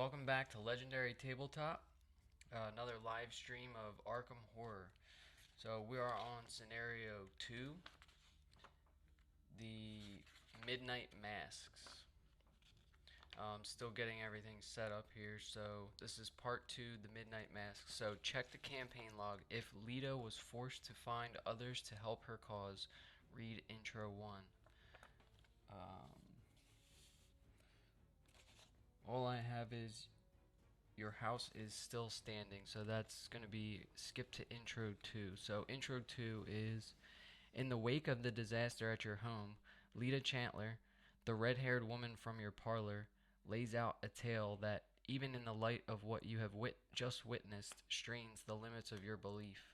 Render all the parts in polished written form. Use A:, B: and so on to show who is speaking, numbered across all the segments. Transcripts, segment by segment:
A: welcome back to Legendary Tabletop, another live stream of Arkham Horror. So we are on scenario 2, the Midnight Masks. Still getting everything set up here, so this is part 2, the Midnight Masks. So check the campaign log. If Lita was forced to find others to help her cause, read intro 1. All I have is your house is still standing, so that's going to be skip to intro 2. So intro 2 is in the wake of the disaster at your home, Lita Chandler, the red-haired woman from your parlor, lays out a tale that, even in the light of what you have just witnessed, strains the limits of your belief.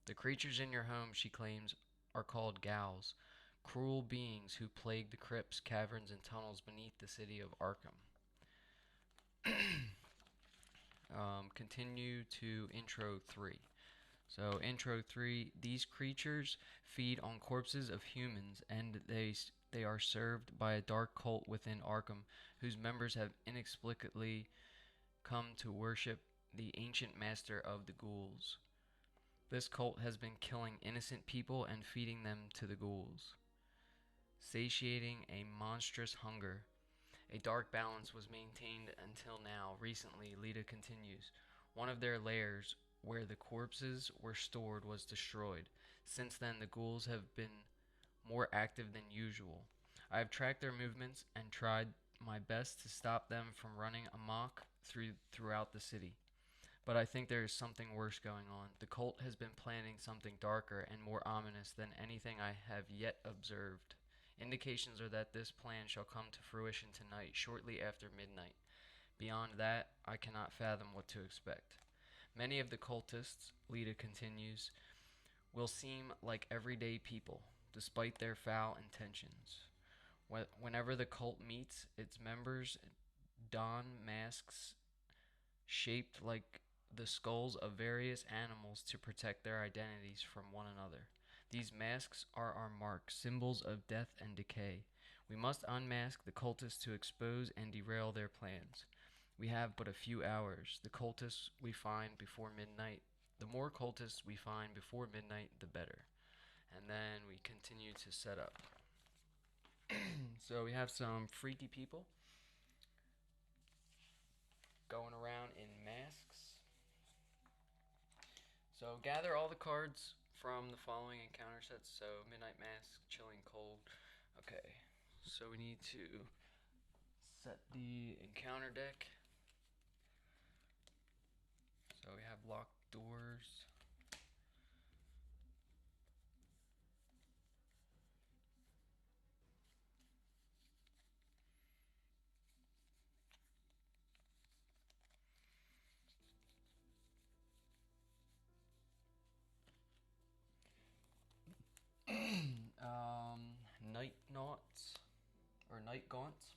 A: The creatures in your home, she claims, are called gals, cruel beings who plague the crypts, caverns, and tunnels beneath the city of Arkham. Continue to intro 3. So intro 3, these creatures feed on corpses of humans, and they are served by a dark cult within Arkham, whose members have inexplicably come to worship the ancient master of the ghouls. This cult has been killing innocent people and feeding them to the ghouls, satiating a monstrous hunger. A dark balance was maintained until now. Recently, Lita continues, one of their lairs where the corpses were stored was destroyed. Since then, the ghouls have been more active than usual. I have tracked their movements and tried my best to stop them from running amok throughout the city. But I think there is something worse going on. The cult has been planning something darker and more ominous than anything I have yet observed. Indications are that this plan shall come to fruition tonight, shortly after midnight. Beyond that, I cannot fathom what to expect. Many of the cultists, Lita continues, will seem like everyday people, despite their foul intentions. Whenever the cult meets, its members don masks shaped like the skulls of various animals to protect their identities from one another. These masks are our marks, symbols of death and decay. We must unmask the cultists to expose and derail their plans. We have but a few hours. The more cultists we find before midnight, the better. And then we continue to set up. So we have some freaky people going around in masks. So gather all the cards from the following encounter sets. So Midnight Mask, Chilling Cold. Okay, so we need to set the encounter deck. So we have locked doors. Night Knots or Night Gaunts.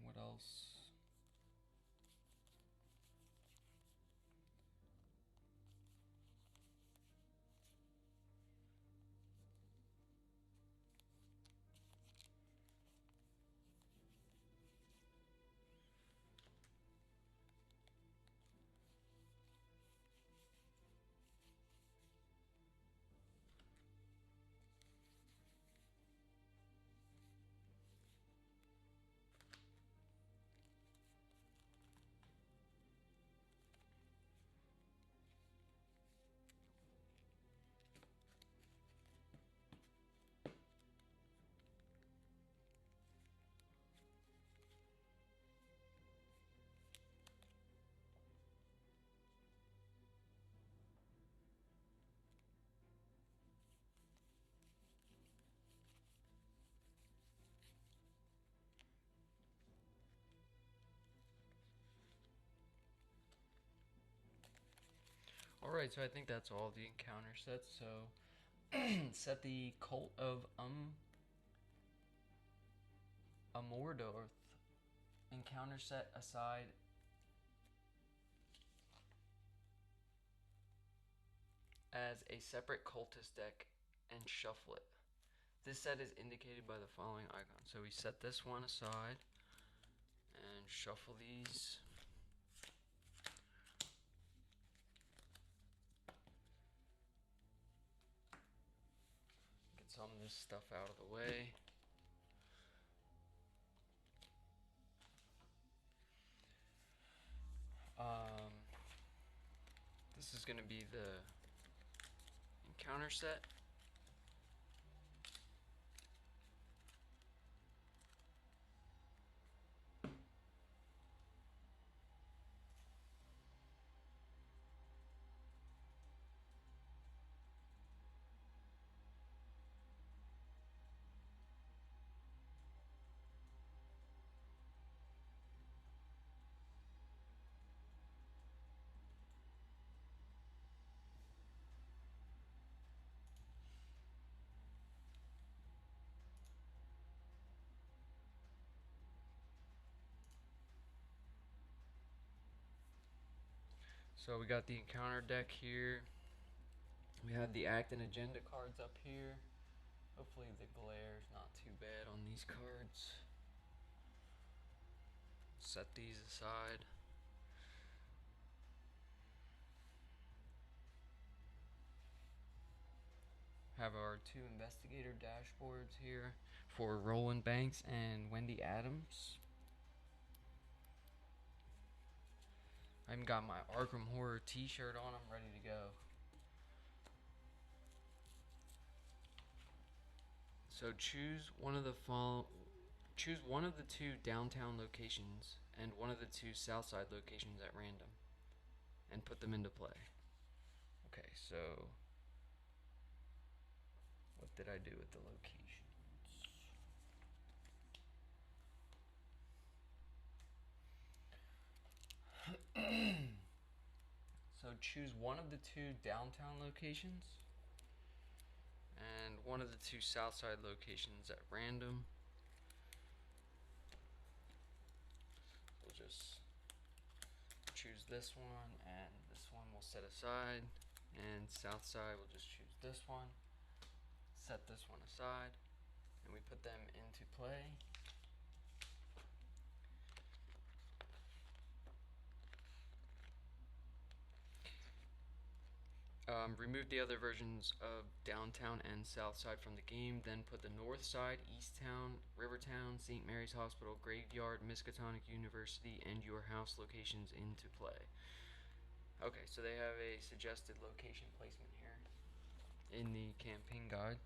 A: What else? Alright, so I think that's all the encounter sets. So set the Cult of Amordorth encounter set aside as a separate cultist deck and shuffle it. This set is indicated by the following icon. So we set this one aside. shuffle these. Get some of this stuff out of the way. This is going to be the encounter set. So we got the encounter deck here. We have the act and agenda cards up here. Hopefully the glare is not too bad on these cards. Set these aside. Have our two investigator dashboards here for Roland Banks and Wendy Adams. I even got my Arkham Horror t-shirt on. I'm ready to go. So choose one of the two downtown locations and one of the two southside locations at random and put them into play. Okay, so what did I do with the locations? So choose one of the two downtown locations and one of the two southside locations at random. We'll just choose this one, and this one we'll set aside, and south side we'll just choose this one, set this one aside, and we put them into play. Remove the other versions of downtown and south side from the game, then put the north side, east town, Rivertown, St. Mary's Hospital, Graveyard, Miskatonic University, and your house locations into play. Okay, so they have a suggested location placement here in the campaign guide.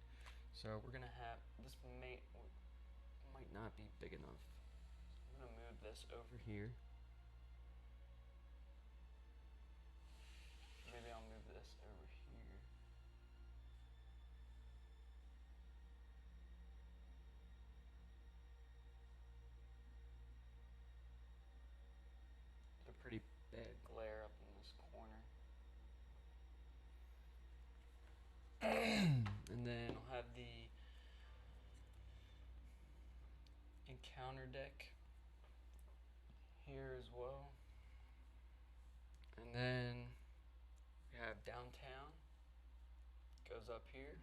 A: So we're gonna have, this might not be big enough. I'm gonna move this over here. Maybe I'll move this over here. It's a pretty bad glare up in this corner. And then I'll have the encounter deck here as well. And then we have downtown, goes up here.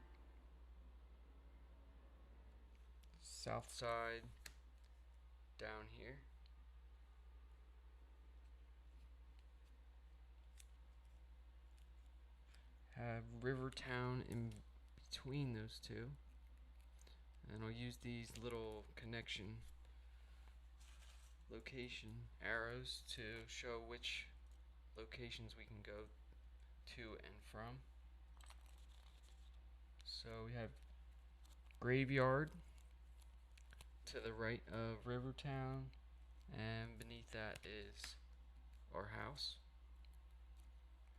A: South side down here. Have Rivertown in between those two. And I'll use these little connection location arrows to show which locations we can go to and from. So we have Graveyard to the right of Rivertown, and beneath that is our house.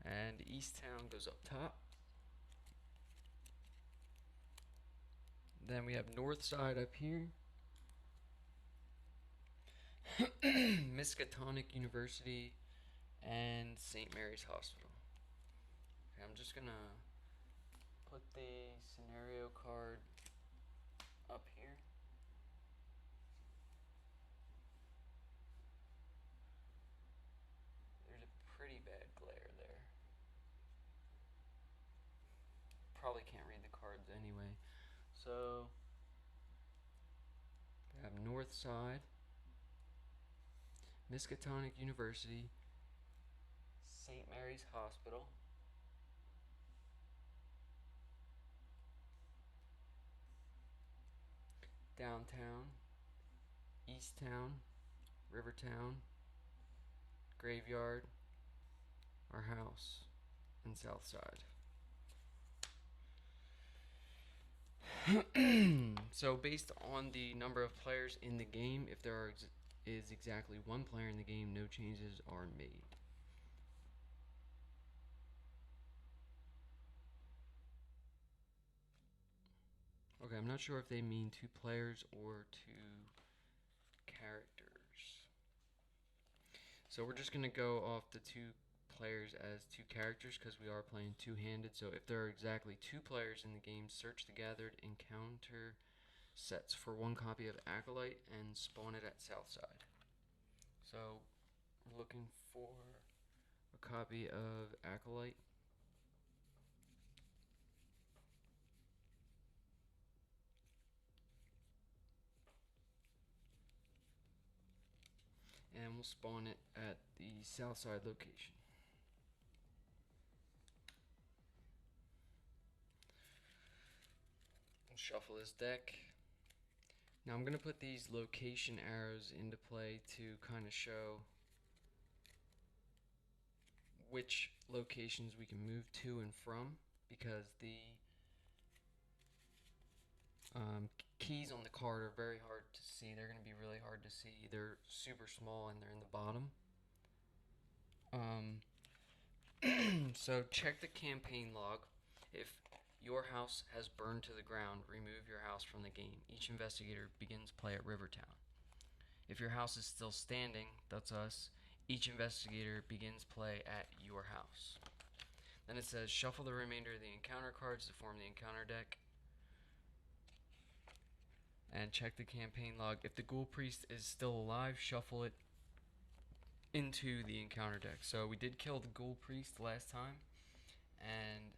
A: And East Town goes up top. Then we have North Side up here. Miskatonic University and St. Mary's Hospital. Okay, I'm just gonna put the scenario card up here. There's a pretty bad glare there. Probably can't read the cards anyway. So we have North Side. Miskatonic University, St. Mary's Hospital, Downtown, Easttown, Rivertown, Graveyard, our house, and Southside. So based on the number of players in the game, if there is exactly one player in the game, no changes are made. Okay, I'm not sure if they mean 2 players or 2 characters. So we're just going to go off the 2 players as 2 characters because we are playing two-handed. So if there are exactly 2 players in the game, search the gathered encounter sets for 1 copy of Acolyte and spawn it at Southside. So we're looking for a copy of Acolyte. And we'll spawn it at the Southside location. We'll shuffle this deck. Now I'm going to put these location arrows into play to kind of show which locations we can move to and from, because the keys on the card are very hard to see. They're going to be really hard to see. They're super small and they're in the bottom. So check the campaign log. If your house has burned to the ground, remove your house from the game. Each investigator begins play at Rivertown. If your house is still standing, that's us, each investigator begins play at your house. Then it says shuffle the remainder of the encounter cards to form the encounter deck. And check the campaign log. If the Ghoul Priest is still alive, shuffle it into the encounter deck. So we did kill the Ghoul Priest last time, and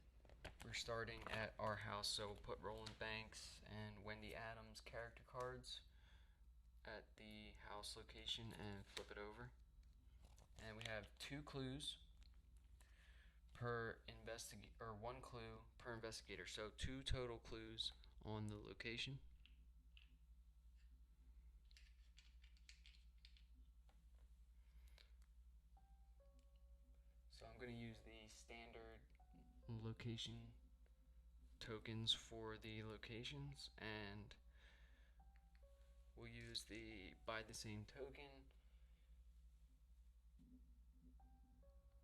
A: we're starting at our house. So we'll put Roland Banks and Wendy Adams character cards at the house location and flip it over. And we have 2 clues per investigator, or 1 clue per investigator. So 2 total clues on the location. So I'm going to use the standard location tokens for the locations, and we'll use the buy the same token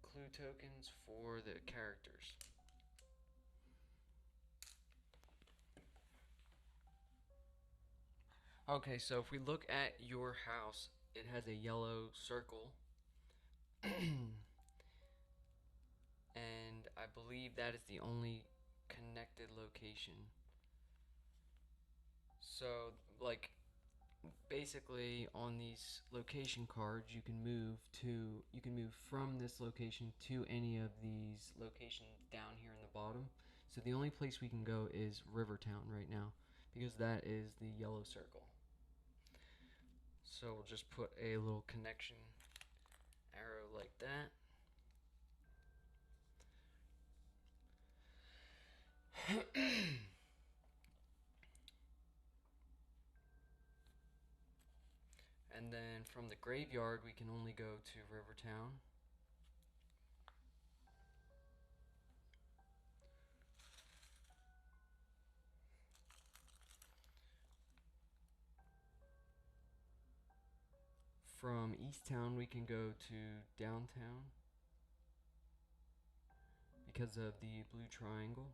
A: clue tokens for the characters. Okay, so if we look at your house, it has a yellow circle. And I believe that is the only connected location. So, like, basically on these location cards, you can move from this location to any of these locations down here in the bottom. So the only place we can go is Rivertown right now, because that is the yellow circle. So we'll just put a little connection arrow like that. And then from the graveyard, we can only go to Rivertown. From Easttown, we can go to Downtown because of the blue triangle.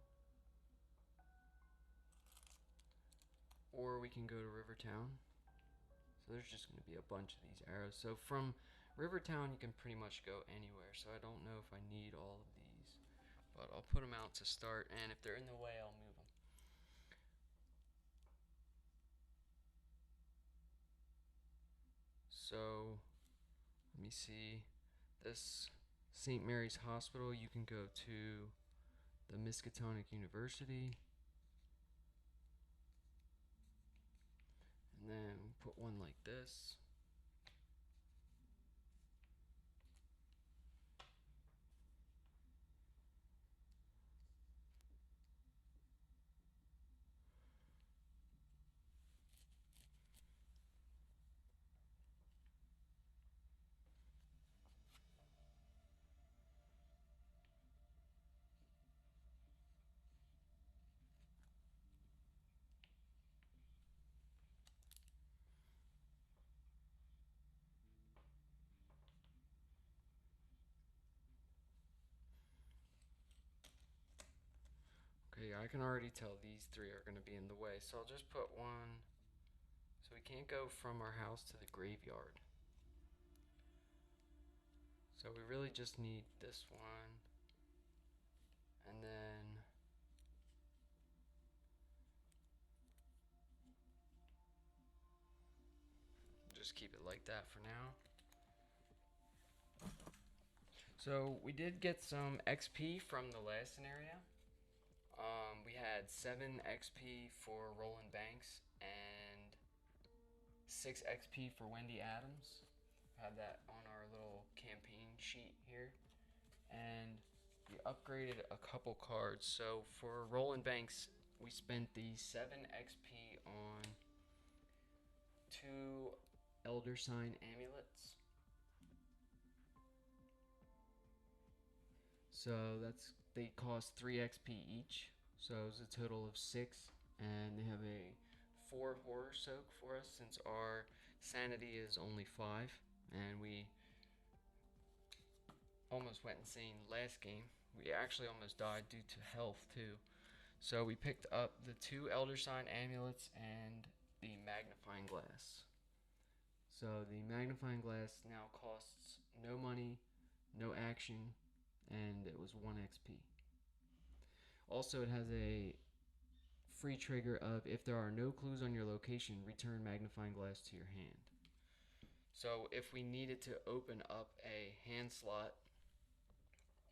A: Or we can go to Rivertown. So there's just going to be a bunch of these arrows. So from Rivertown, you can pretty much go anywhere. So I don't know if I need all of these, but I'll put them out to start, and if they're in the way, I'll move them. So let me see. This St. Mary's Hospital, you can go to the Miskatonic University. And then put one like this. Okay, I can already tell these three are going to be in the way, so I'll just put one. So we can't go from our house to the graveyard. So we really just need this one. And then just keep it like that for now. So we did get some XP from the last scenario. We had 7 XP for Roland Banks and 6 XP for Wendy Adams. Had that on our little campaign sheet here. And we upgraded a couple cards. So for Roland Banks, we spent the 7 XP on 2 Elder Sign amulets. So they cost 3 XP each. So it's a total of 6, and they have a 4 horror soak for us since our sanity is only 5, and we almost went insane last game. We actually almost died due to health too. So we picked up the 2 Elder Sign amulets and the magnifying glass. So the magnifying glass now costs no money, no action, and it was 1 XP. Also, it has a free trigger of if there are no clues on your location, return magnifying glass to your hand. So if we needed to open up a hand slot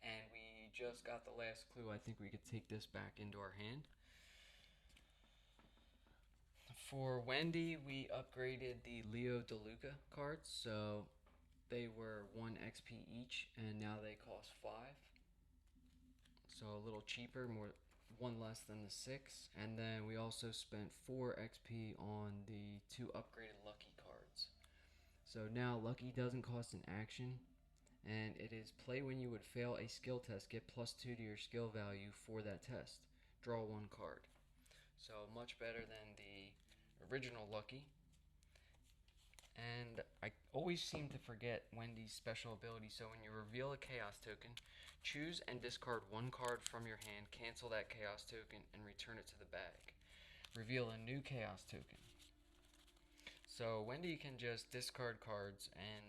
A: and we just got the last clue, I think we could take this back into our hand. For Wendy, we upgraded the Leo DeLuca cards, so they were 1 XP each, and now they cost 5. So a little cheaper, 1 less than the 6. And then we also spent 4 XP on the 2 upgraded Lucky cards. So now Lucky doesn't cost an action, and it is play when you would fail a skill test, get +2 to your skill value for that test. Draw 1 card. So much better than the original Lucky. And I always seem to forget Wendy's special ability. So when you reveal a Chaos token, choose and discard 1 card from your hand, cancel that Chaos token, and return it to the bag. Reveal a new Chaos token. So Wendy can just discard cards and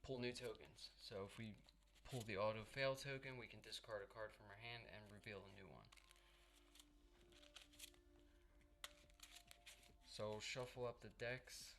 A: pull new tokens. So if we pull the auto fail token, we can discard a card from our hand and reveal a new one. So shuffle up the decks.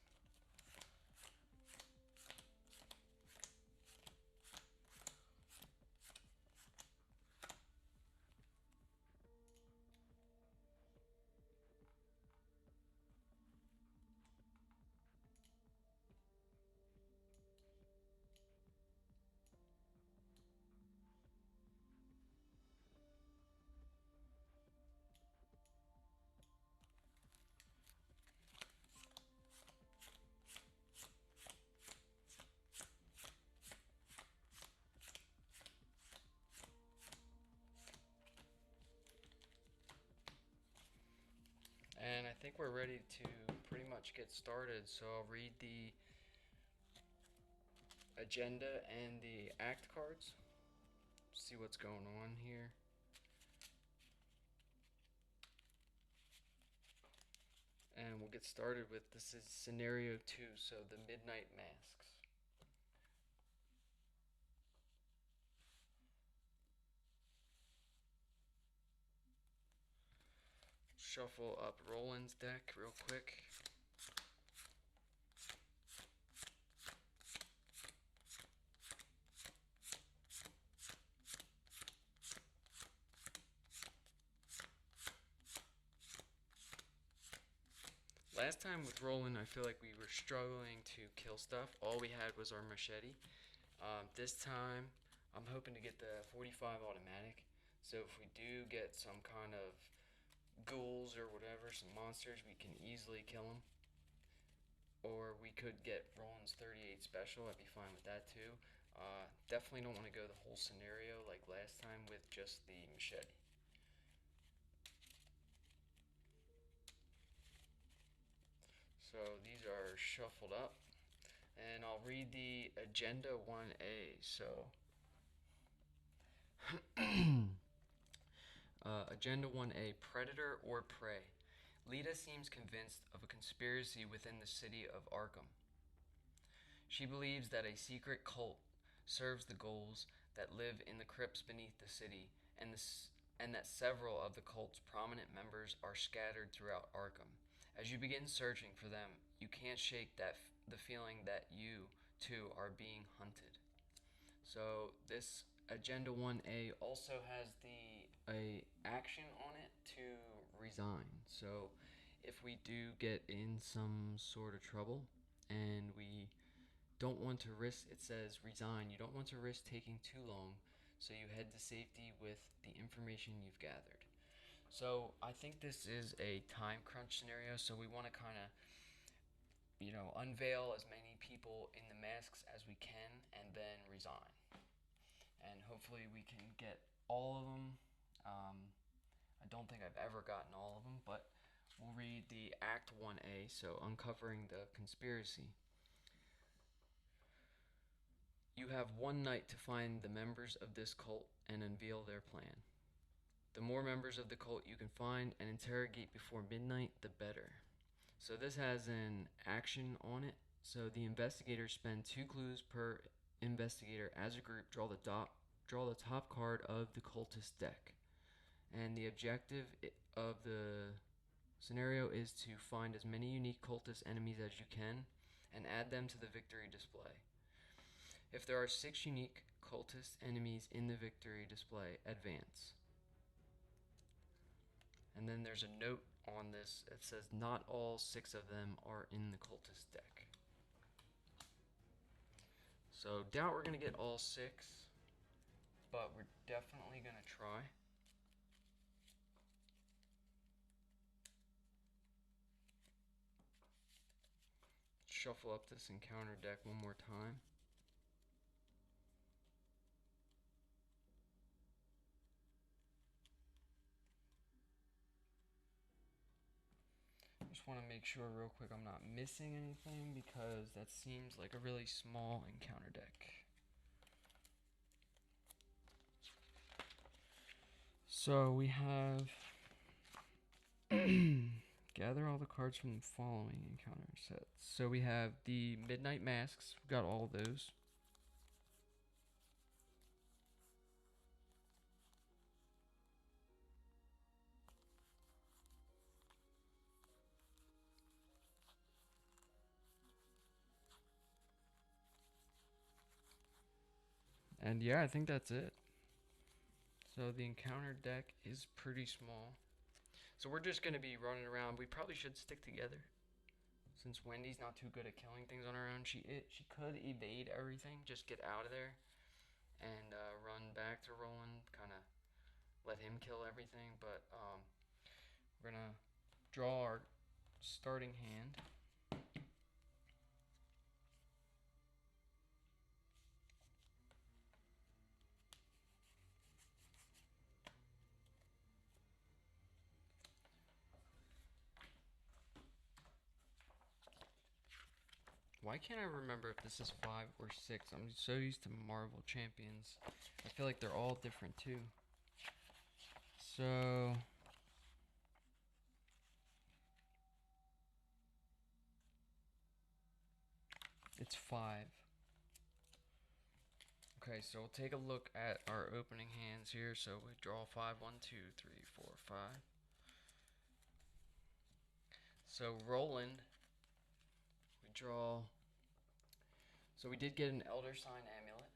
A: And I think we're ready to pretty much get started. So I'll read the agenda and the act cards. See what's going on here. And we'll get started with, this is scenario 2, so the Midnight Masks. Shuffle up Roland's deck real quick. Last time with Roland, I feel like we were struggling to kill stuff. All we had was our machete. This time, I'm hoping to get the 45 automatic. So if we do get some kind of ghouls or whatever, some monsters, we can easily kill them. Or we could get Roland's 38 special. I'd be fine with that too. Definitely don't want to go the whole scenario like last time with just the machete. So these are shuffled up, and I'll read the agenda 1A. So Agenda 1A, Predator or Prey. Lita seems convinced of a conspiracy within the city of Arkham. She believes that a secret cult serves the ghouls that live in the crypts beneath the city, and that several of the cult's prominent members are scattered throughout Arkham. As you begin searching for them, you can't shake the feeling that you, too, are being hunted. So this Agenda 1A also has a action on it to resign. So if we do get in some sort of trouble and we don't want to risk, it says resign. You don't want to risk taking too long, so you head to safety with the information you've gathered. So I think this is a time crunch scenario, so we want to kind of, unveil as many people in the masks as we can and then resign. And hopefully we can get all of them. I don't think I've ever gotten all of them, but we'll read the Act 1A, so uncovering the conspiracy. You have one night to find the members of this cult and unveil their plan. The more members of the cult you can find and interrogate before midnight, the better. So this has an action on it. So the investigators spend 2 clues per investigator. As a group, draw the top card of the cultist deck. And the objective of the scenario is to find as many unique cultist enemies as you can and add them to the victory display. If there are 6 unique cultist enemies in the victory display, advance. And then there's a note on this. It says not all 6 of them are in the cultist deck. So doubt we're going to get all 6, but we're definitely going to try. Shuffle up this encounter deck one more time. Just want to make sure real quick I'm not missing anything, because that seems like a really small encounter deck. So we have gather all the cards from the following encounter sets. So we have the Midnight Masks. We've got all those. And yeah, I think that's it. So the encounter deck is pretty small. So we're just going to be running around. We probably should stick together, since Wendy's not too good at killing things on her own. She could evade everything, just get out of there and run back to Roland, kind of let him kill everything. But we're going to draw our starting hand. Why can't I remember if this is 5 or 6? I'm so used to Marvel Champions. I feel like they're all different too. So it's 5. Okay, so we'll take a look at our opening hands here. So we draw 5, 1, 2, 3, 4, 5. So Roland, we draw. So we did get an Elder Sign Amulet,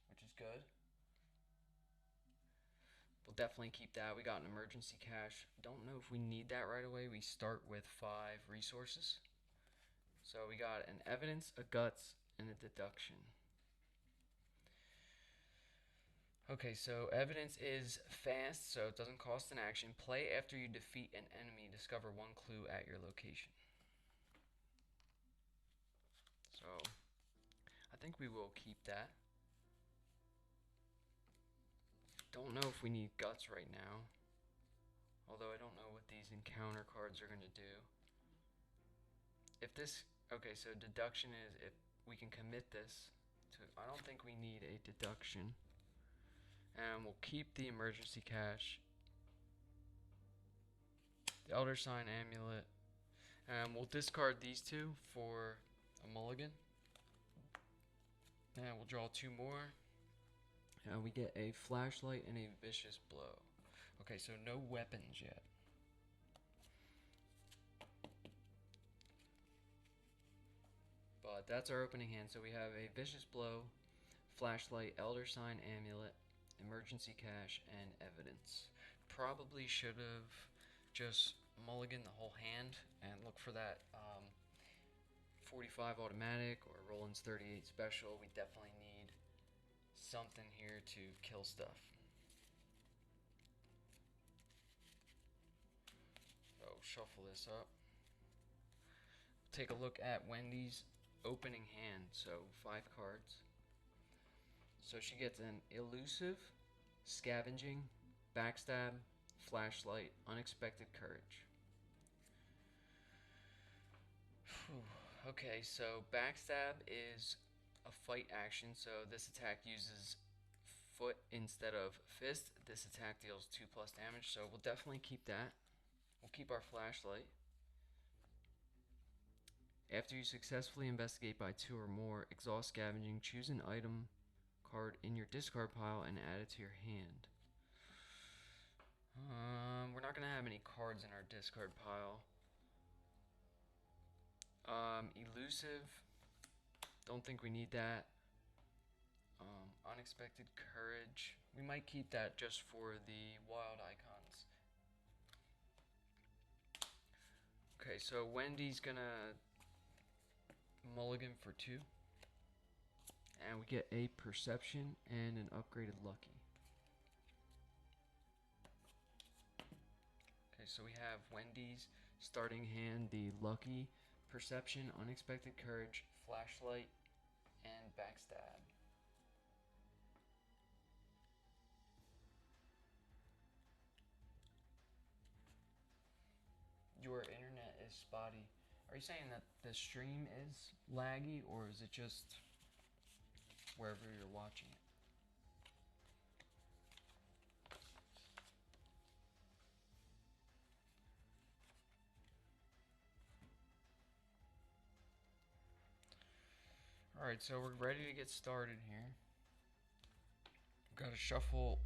A: which is good. We'll definitely keep that. We got an emergency cache. Don't know if we need that right away. We start with 5 resources. So we got an evidence, a guts, and a deduction. Okay, so evidence is fast, so it doesn't cost an action. Play after you defeat an enemy. Discover 1 clue at your location. So I think we will keep that. Don't know if we need guts right now, although I don't know what these encounter cards are going to do. If this, okay, so deduction is if we can commit this to, I don't think we need a deduction. And we'll keep the emergency cache. The Elder Sign Amulet. And we'll discard these two for a mulligan. And we'll draw two more. And we get a flashlight and a vicious blow. Okay, so no weapons yet. But that's our opening hand. So we have a vicious blow, flashlight, elder sign amulet, emergency cache, and evidence. Probably should have just mulligan the whole hand and look for that 45 automatic or Roland's 38 special. We definitely need something here to kill stuff. So shuffle this up. Take a look at Wendy's opening hand. So 5 cards. So she gets an elusive, scavenging, backstab, flashlight, unexpected courage. Okay, so backstab is a fight action, so this attack uses foot instead of fist. This attack deals 2+ damage, so we'll definitely keep that. We'll keep our flashlight. After you successfully investigate by 2 or more, exhaust scavenging, choose an item card in your discard pile and add it to your hand. We're not going to have any cards in our discard pile. Elusive, don't think we need that. Unexpected courage, we might keep that just for the wild icons. Okay, so Wendy's gonna mulligan for 2. And we get a perception and an upgraded lucky. Okay, so we have Wendy's starting hand, the lucky, perception, unexpected courage, flashlight, and backstab. Your internet is spotty. Are you saying that the stream is laggy, or is it just wherever you're watching it? Alright, so we're ready to get started here. We've got to shuffle,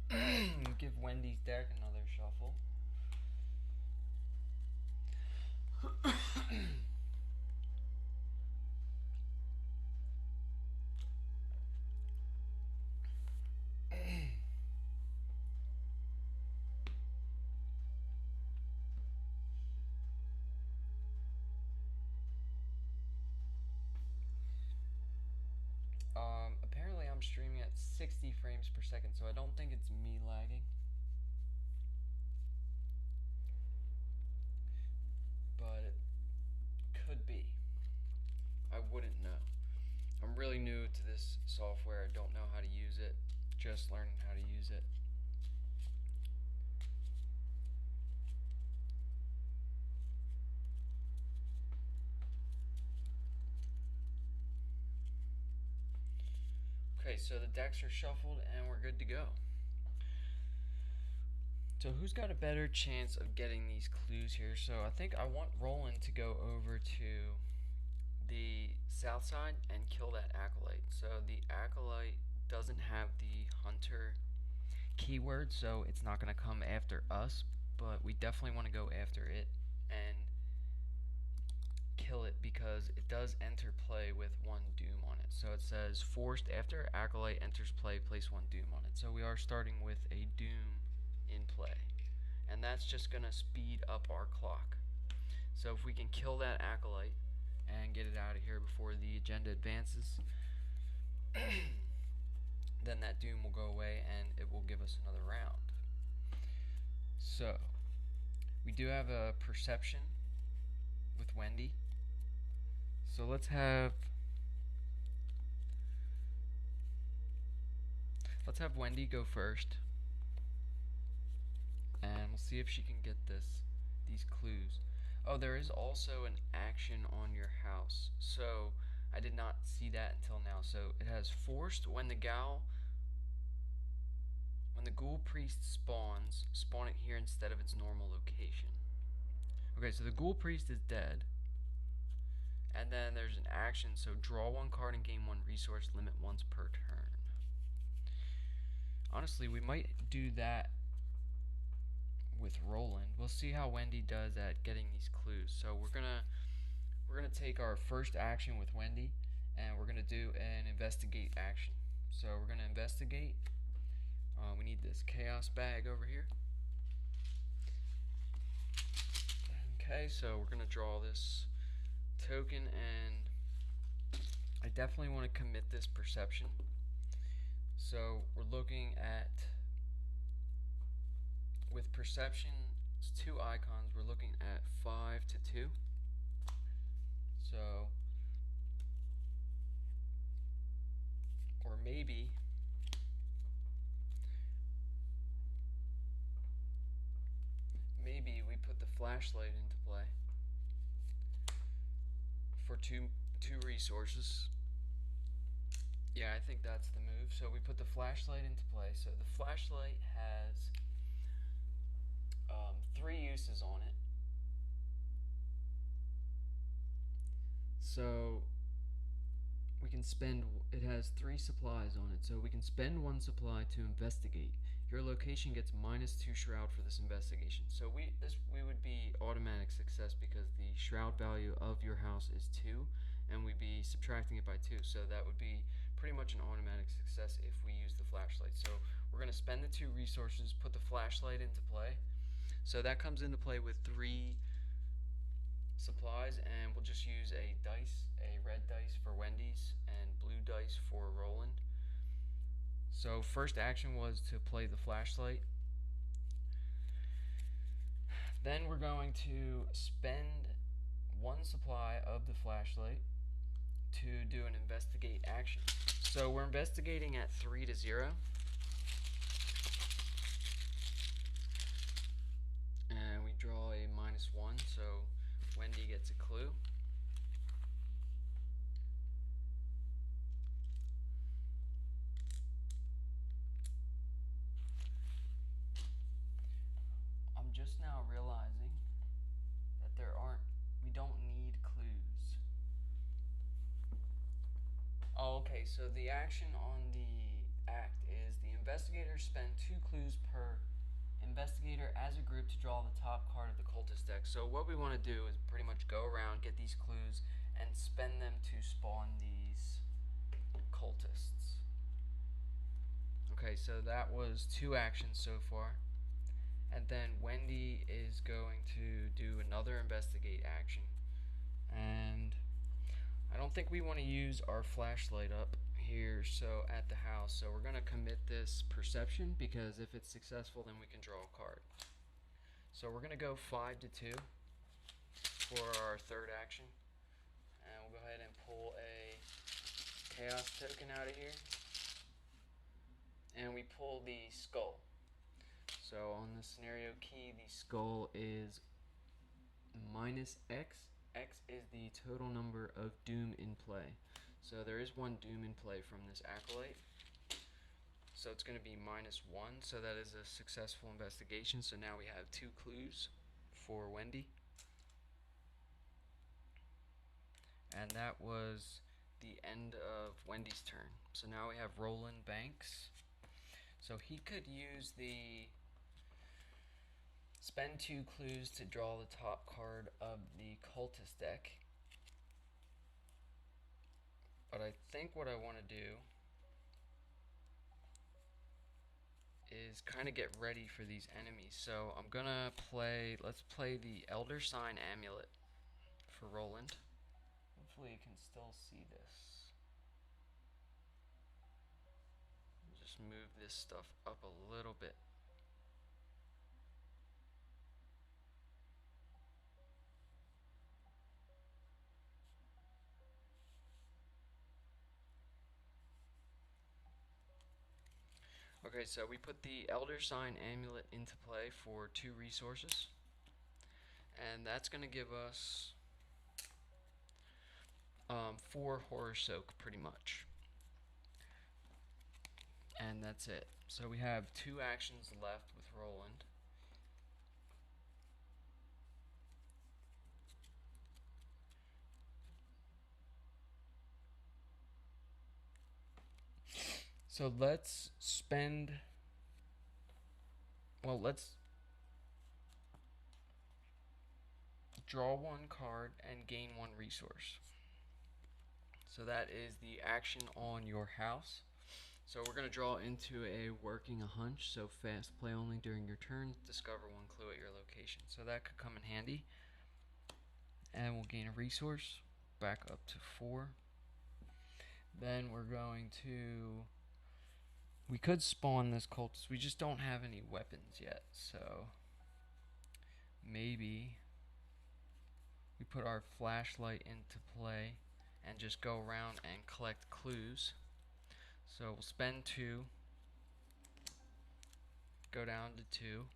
A: give Wendy's deck another shuffle. Apparently I'm streaming at 60 frames per second, so I don't think it's me lagging. But it could be. I wouldn't know. I'm really new to this software. I don't know how to use it. Just learning how to use it. Okay, so the decks are shuffled and we're good to go. So who's got a better chance of getting these clues here? So I think I want Roland to go over to the south side and kill that acolyte. So the acolyte doesn't have the hunter keyword, so it's not going to come after us, but we definitely want to go after it and kill it because it does enter play with 1 doom on it. So it says forced after acolyte enters play, place 1 doom on it. So we are starting with a doom in play, and that's just gonna speed up our clock. So if we can kill that acolyte and get it out of here before the agenda advances, then that doom will go away and it will give us another round. So we do have a perception with Wendy. So let's have Wendy go first, and we'll see if she can get these clues. Oh, there is also an action on your house, so I did not see that until now. So it has forced when the ghoul When the ghoul priest spawns, spawn it here instead of its normal location. Okay, so the Ghoul Priest is dead. And then there's an action, so draw one card and gain one resource, limit once per turn. Honestly, we might do that with Roland. We'll see how Wendy does at getting these clues. So we're gonna take our first action with Wendy, and we're gonna do an investigate action. So we're gonna investigate. We need this chaos bag over here. Okay, so we're gonna draw this token, and I definitely want to commit this perception. So we're looking at, with perception, it's two icons, we're looking at 5 to 2. So, or maybe we put the flashlight into play for two resources. Yeah, I think that's the move. So we put the flashlight into play. So the flashlight has 3 uses on it. So we can spend, it has 3 supplies on it. So we can spend 1 supply to investigate. Your location gets -2 shroud for this investigation. So we would be automatic success because the shroud value of your house is 2, and we'd be subtracting it by 2. So that would be pretty much an automatic success if we use the flashlight. So we're going to spend the 2 resources, put the flashlight into play. So that comes into play with 3 supplies, and we'll just use a red dice for Wendy's and blue dice for Roland. So first action was to play the flashlight. Then we're going to spend 1 supply of the flashlight to do an investigate action. So we're investigating at 3 to 0. And we draw a -1, so Wendy gets a clue. I'm just now realizing that we don't need clues. Oh, okay, so the action on the act is the investigators spend 2 clues per investigator as a group to draw the top card of the cultist deck. So what we want to do is pretty much go around, get these clues, and spend them to spawn these cultists. Okay, so that was 2 actions so far. And then Wendy is going to do another investigate action. And I don't think we want to use our flashlight up here at the house, so we're going to commit this perception, because if it's successful then we can draw a card. So we're going to go 5 to 2 for our third action, and we'll go ahead and pull a chaos token out of here, and we pull the skull. So on the scenario key, the skull is -X. X is the total number of doom in play. So there is 1 doom in play from this acolyte. So it's going to be -1. So that is a successful investigation. So now we have 2 clues for Wendy. And that was the end of Wendy's turn. So now we have Roland Banks. So he could use the spend 2 clues to draw the top card of the cultist deck. But I think what I want to do is kind of get ready for these enemies. So I'm gonna let's play the Elder Sign Amulet for Roland. Hopefully you can still see this. Just move this stuff up a little bit. Okay, so we put the Elder Sign Amulet into play for 2 resources. And that's going to give us 4 Horror Soak, pretty much. And that's it. So we have 2 actions left with Roland. So let's spend. Well, let's draw one card and gain one resource. So that is the action on your house. So we're going to draw into a working a hunch, so fast play only during your turn, discover one clue at your location. So that could come in handy. And we'll gain a resource, back up to 4. Then we're going to, we could spawn this cultist, we just don't have any weapons yet, so maybe we put our flashlight into play and just go around and collect clues. So we'll spend 2, go down to 2,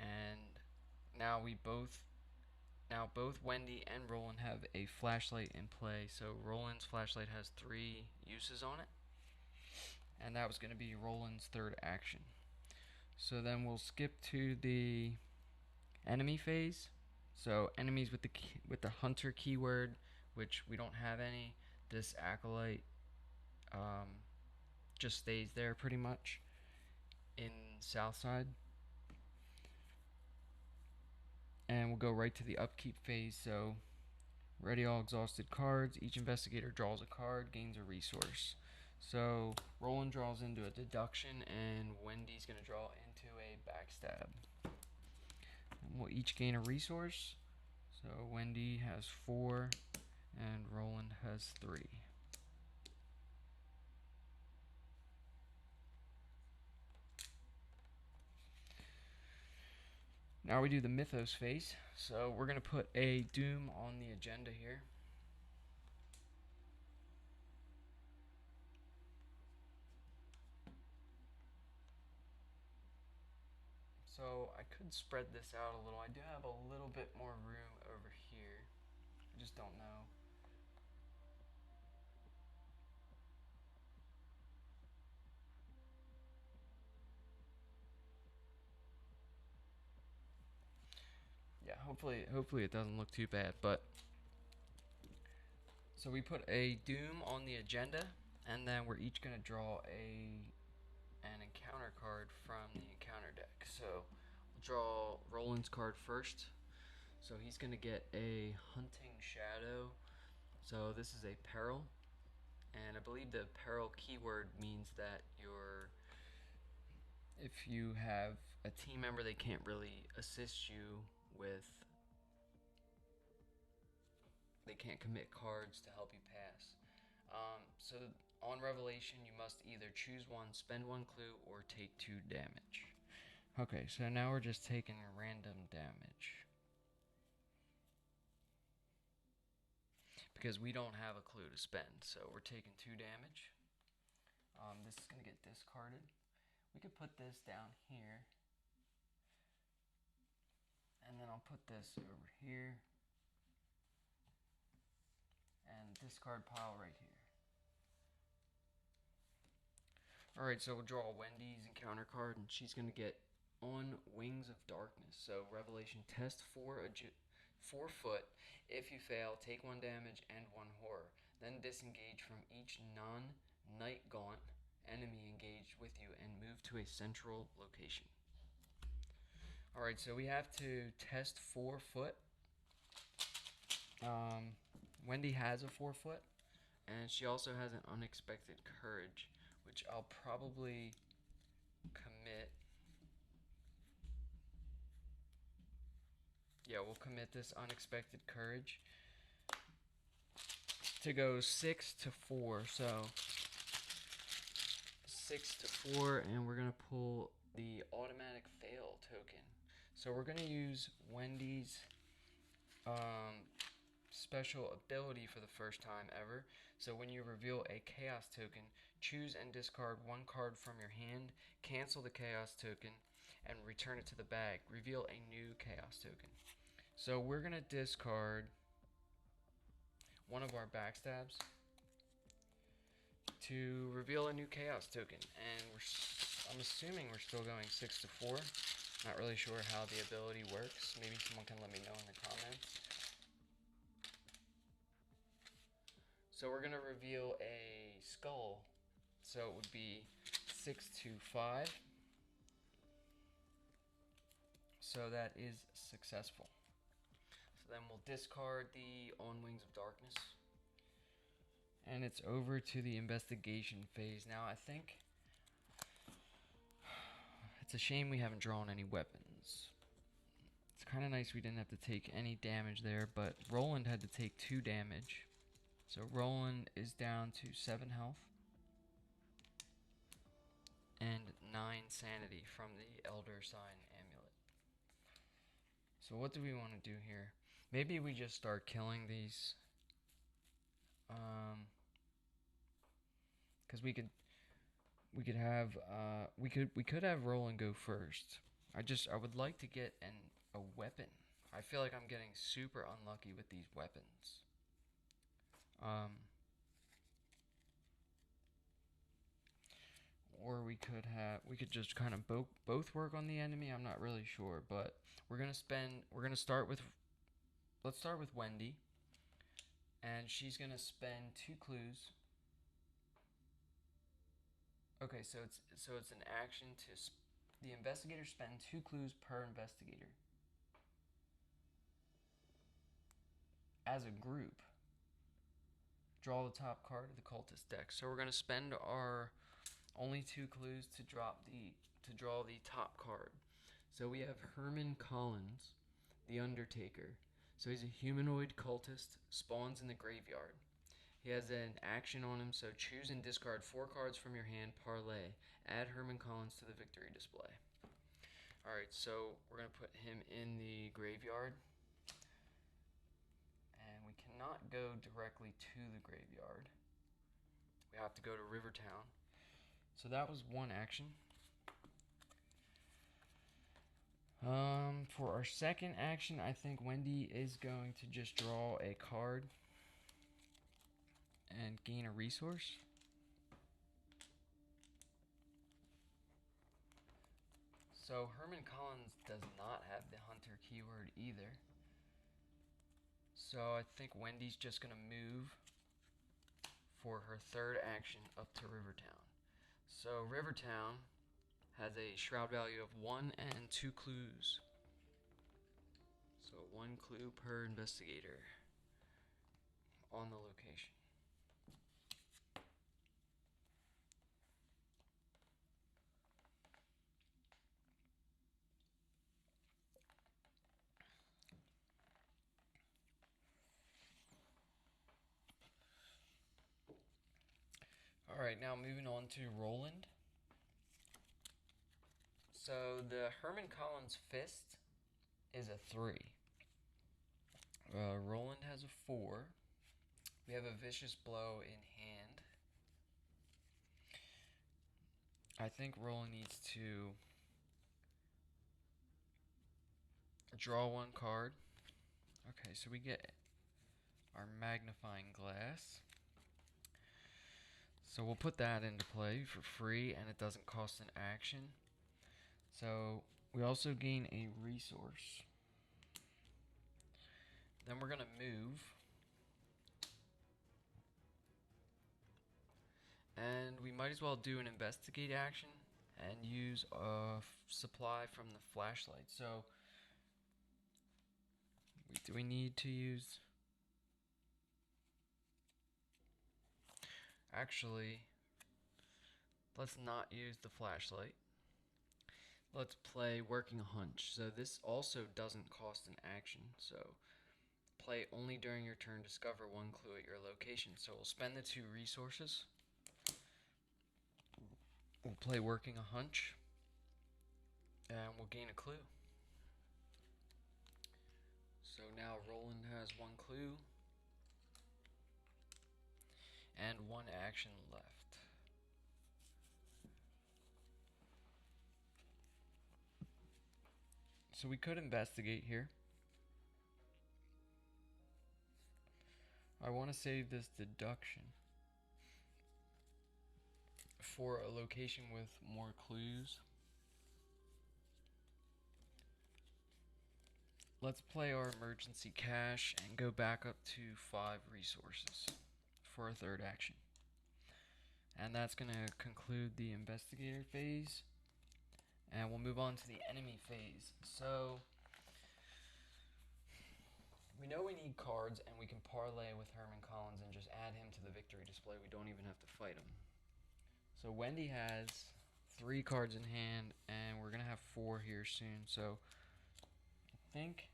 A: and now both Wendy and Roland have a flashlight in play. So Roland's flashlight has 3 uses on it, and that was going to be Roland's third action. So then we'll skip to the enemy phase. So enemies with the hunter keyword, which we don't have any. This acolyte just stays there pretty much in Southside. And we'll go right to the upkeep phase. So ready all exhausted cards. Each investigator draws a card, gains a resource. So Roland draws into a deduction, and Wendy's going to draw into a backstab. And we'll each gain a resource. So Wendy has 4, and Roland has 3. Now we do the Mythos phase. So we're going to put a Doom on the agenda here. So I could spread this out a little. I do have a little bit more room over here. I just don't know. Yeah, hopefully it doesn't look too bad, but so we put a Doom on the agenda, and then we're each going to draw an encounter card from the encounter deck. So we'll draw Roland's card first. So he's going to get a Hunting Shadow. So this is a peril, and I believe the peril keyword means that if you have a team member, they can't really assist you with, they can't commit cards to help you pass. So on Revelation, you must either choose one, spend 1 clue, or take 2 damage. Okay, so now we're just taking random damage, because we don't have a clue to spend, so we're taking 2 damage. This is going to get discarded. We could put this down here, and then I'll put this over here, and discard pile right here. Alright, so we'll draw Wendy's encounter card, and she's going to get On Wings of Darkness. So Revelation, test 4 foot. If you fail, take 1 damage and 1 horror. Then disengage from each non-night gaunt enemy engaged with you and move to a central location. Alright, so we have to test 4 foot. Wendy has a 4 foot, and she also has an unexpected courage, which I'll probably commit. Yeah, we'll commit this unexpected courage to go 6 to 4. So 6 to 4, and we're gonna pull the automatic fail token. So we're gonna use Wendy's special ability for the first time ever. So when you reveal a chaos token, choose and discard 1 card from your hand, cancel the chaos token, and return it to the bag. Reveal a new chaos token. So we're going to discard one of our backstabs to reveal a new chaos token. And I'm assuming we're still going 6 to 4. Not really sure how the ability works. Maybe someone can let me know in the comments. So we're going to reveal a skull. So it would be 6 to 5. So that is successful. So then we'll discard the On Wings of Darkness. And it's over to the investigation phase. Now I think it's a shame we haven't drawn any weapons. It's kind of nice we didn't have to take any damage there, but Roland had to take 2 damage. So Roland is down to 7 health. And 9 sanity from the Elder Sign Amulet. So what do we want to do here? Maybe we just start killing these. Because we could have Roland go first. I would like to get a weapon. I feel like I'm getting super unlucky with these weapons. Or we could just kind of both work on the enemy. I'm not really sure, but let's start with Wendy, and she's gonna spend 2 clues. Okay, so it's an action the investigator spend 2 clues per investigator. As a group, draw the top card of the cultist deck. So we're gonna spend our only 2 clues to draw the top card. So we have Herman Collins, the Undertaker. So he's a humanoid cultist, spawns in the graveyard. He has an action on him, so choose and discard 4 cards from your hand, parlay. Add Herman Collins to the victory display. Alright, so we're going to put him in the graveyard. And we cannot go directly to the graveyard. We have to go to Rivertown. So that was 1 action. For our second action, I think Wendy is going to just draw a card and gain a resource. So Herman Collins does not have the hunter keyword either. So I think Wendy's just going to move for her third action up to Rivertown. So Rivertown has a shroud value of 1 and 2 clues. So 1 clue per investigator on the location. Alright, now moving on to Roland. So the Herman Collins fist is a 3. Roland has a 4. We have a vicious blow in hand. I think Roland needs to draw 1 card. Okay, so we get our magnifying glass. So we'll put that into play for free, and it doesn't cost an action. So we also gain a resource. Then we're going to move. And we might as well do an investigate action and use a supply from the flashlight. So do we need to use... Actually, let's not use the flashlight. Let's play Working a Hunch. So this also doesn't cost an action. So play only during your turn. Discover 1 clue at your location. So we'll spend the 2 resources. We'll play Working a Hunch. And we'll gain a clue. So now Roland has 1 clue. And 1 action left. So we could investigate here. I want to save this deduction for a location with more clues. Let's play our emergency cash and go back up to 5 resources for our third action. And that's going to conclude the investigator phase. And we'll move on to the enemy phase. So, we know we need cards, and we can parlay with Herman Collins and just add him to the victory display. We don't even have to fight him. So Wendy has 3 cards in hand, and we're going to have 4 here soon. So I think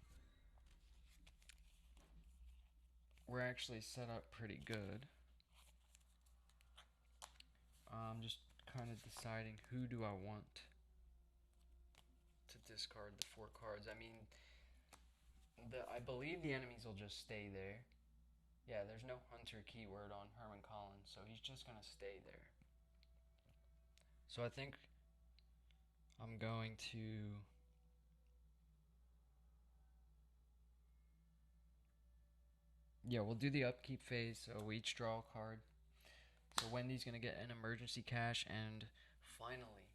A: we're actually set up pretty good. I'm just kind of deciding who do I want to discard the 4 cards. I mean, I believe the enemies will just stay there. Yeah, there's no hunter keyword on Herman Collins, so he's just going to stay there. So I think I'm going to... Yeah, we'll do the upkeep phase, so we each draw a card. So Wendy's going to get an emergency cash, and finally,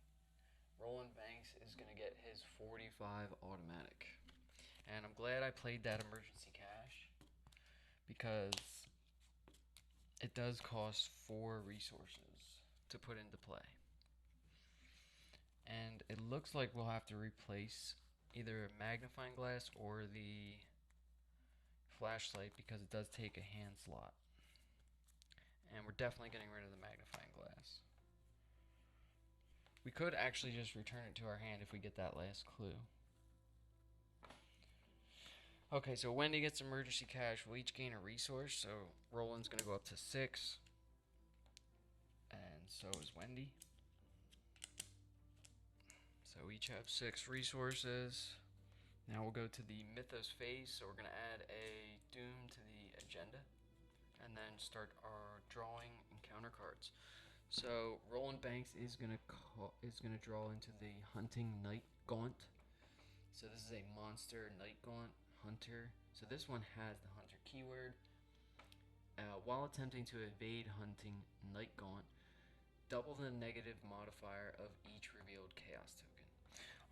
A: Roland Banks is going to get his 45 automatic. And I'm glad I played that emergency cash, because it does cost 4 resources to put into play. And it looks like we'll have to replace either a magnifying glass or the flashlight, because it does take a hand slot. And we're definitely getting rid of the magnifying glass. We could actually just return it to our hand if we get that last clue. Okay, so Wendy gets emergency cash. We'll each gain a resource. So Roland's going to go up to 6. And so is Wendy. So we each have 6 resources. Now we'll go to the Mythos phase. So we're going to add a Doom to the agenda, and then start our drawing encounter cards. So Roland Banks is gonna draw into the Hunting Night Gaunt. So this is a monster Night Gaunt hunter. So this one has the hunter keyword. While attempting to evade Hunting Night Gaunt, double the negative modifier of each revealed chaos token.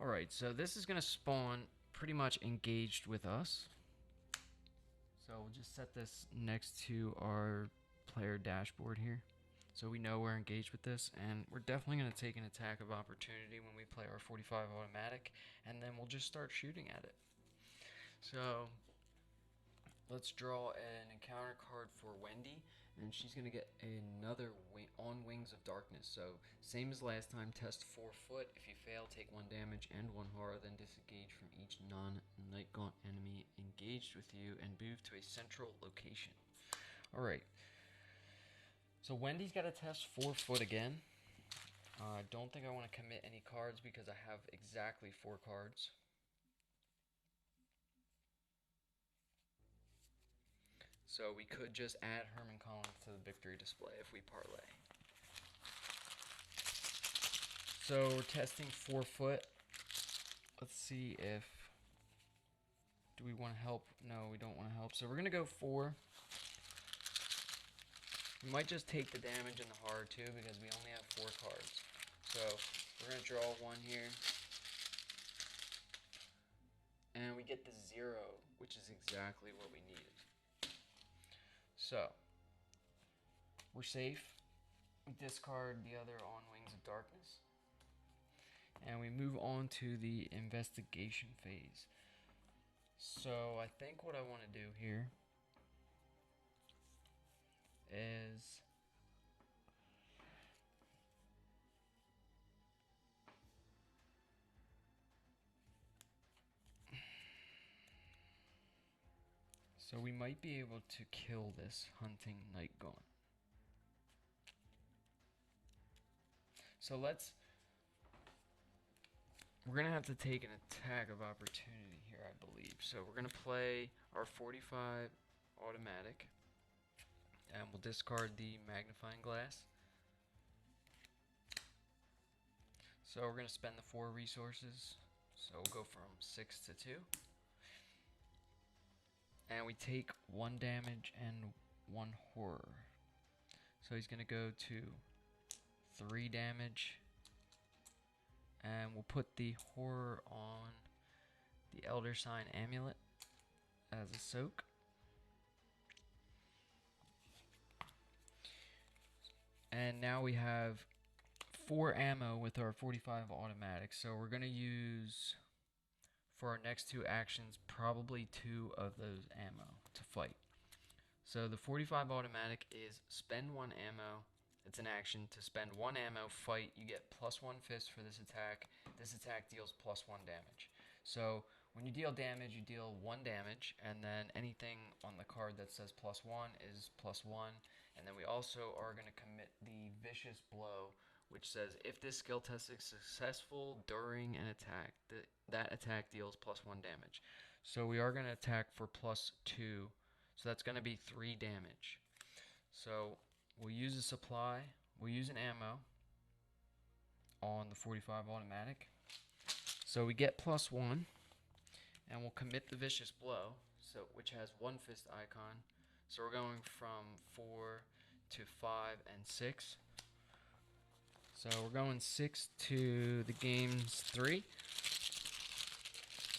A: Alright, so this is gonna spawn pretty much engaged with us. So we'll just set this next to our player dashboard here, so we know we're engaged with this, and we're definitely going to take an attack of opportunity when we play our 45 automatic, and then we'll just start shooting at it. So let's draw an encounter card for Wendy, and she's going to get another on Wings of Darkness. So same as last time, test 4 foot. If you fail, take 1 damage and 1 horror, then disengage from each non-Night Gaunt enemy engaged with you and move to a central location. Alright, so Wendy's got to test 4 foot again. I don't think I want to commit any cards because I have exactly 4 cards. So we could just add Herman Collins to the victory display if we parlay. So we're testing 4 foot. Let's see if... Do we want to help? No, we don't want to help. So we're going to go 4. We might just take the damage and the horror too, because we only have 4 cards. So we're going to draw 1 here. And we get the 0, which is exactly what we needed. So we're safe. We discard the other on Wings of Darkness. And we move on to the investigation phase. So I think what I want to do here is so we might be able to kill this Hunting Night Gaunt. So we're going to have to take an attack of opportunity here, I believe. So we're going to play our 45 automatic, and we'll discard the magnifying glass. So we're going to spend the 4 resources. So we'll go from 6 to 2. And we take 1 damage and 1 horror. So he's going to go to 3 damage. And we'll put the horror on the Elder Sign Amulet as a soak. And now we have 4 ammo with our 45 automatic. So we're going to use, for our next 2 actions, probably 2 of those ammo to fight. So the 45 automatic is spend 1 ammo. It's an action. To spend 1 ammo, fight, you get +1 fist for this attack. This attack deals +1 damage. So when you deal damage, you deal 1 damage, and then anything on the card that says +1 is +1. And then we also are going to commit the Vicious Blow, which says if this skill test is successful during an attack, that attack deals +1 damage. So we are going to attack for +2, so that's going to be 3 damage. So we'll use a supply, we'll use an ammo on the 45 automatic. So we get +1, and we'll commit the Vicious Blow, so which has 1 fist icon. So we're going from 4 to 5 and 6. So we're going 6 to the game's 3.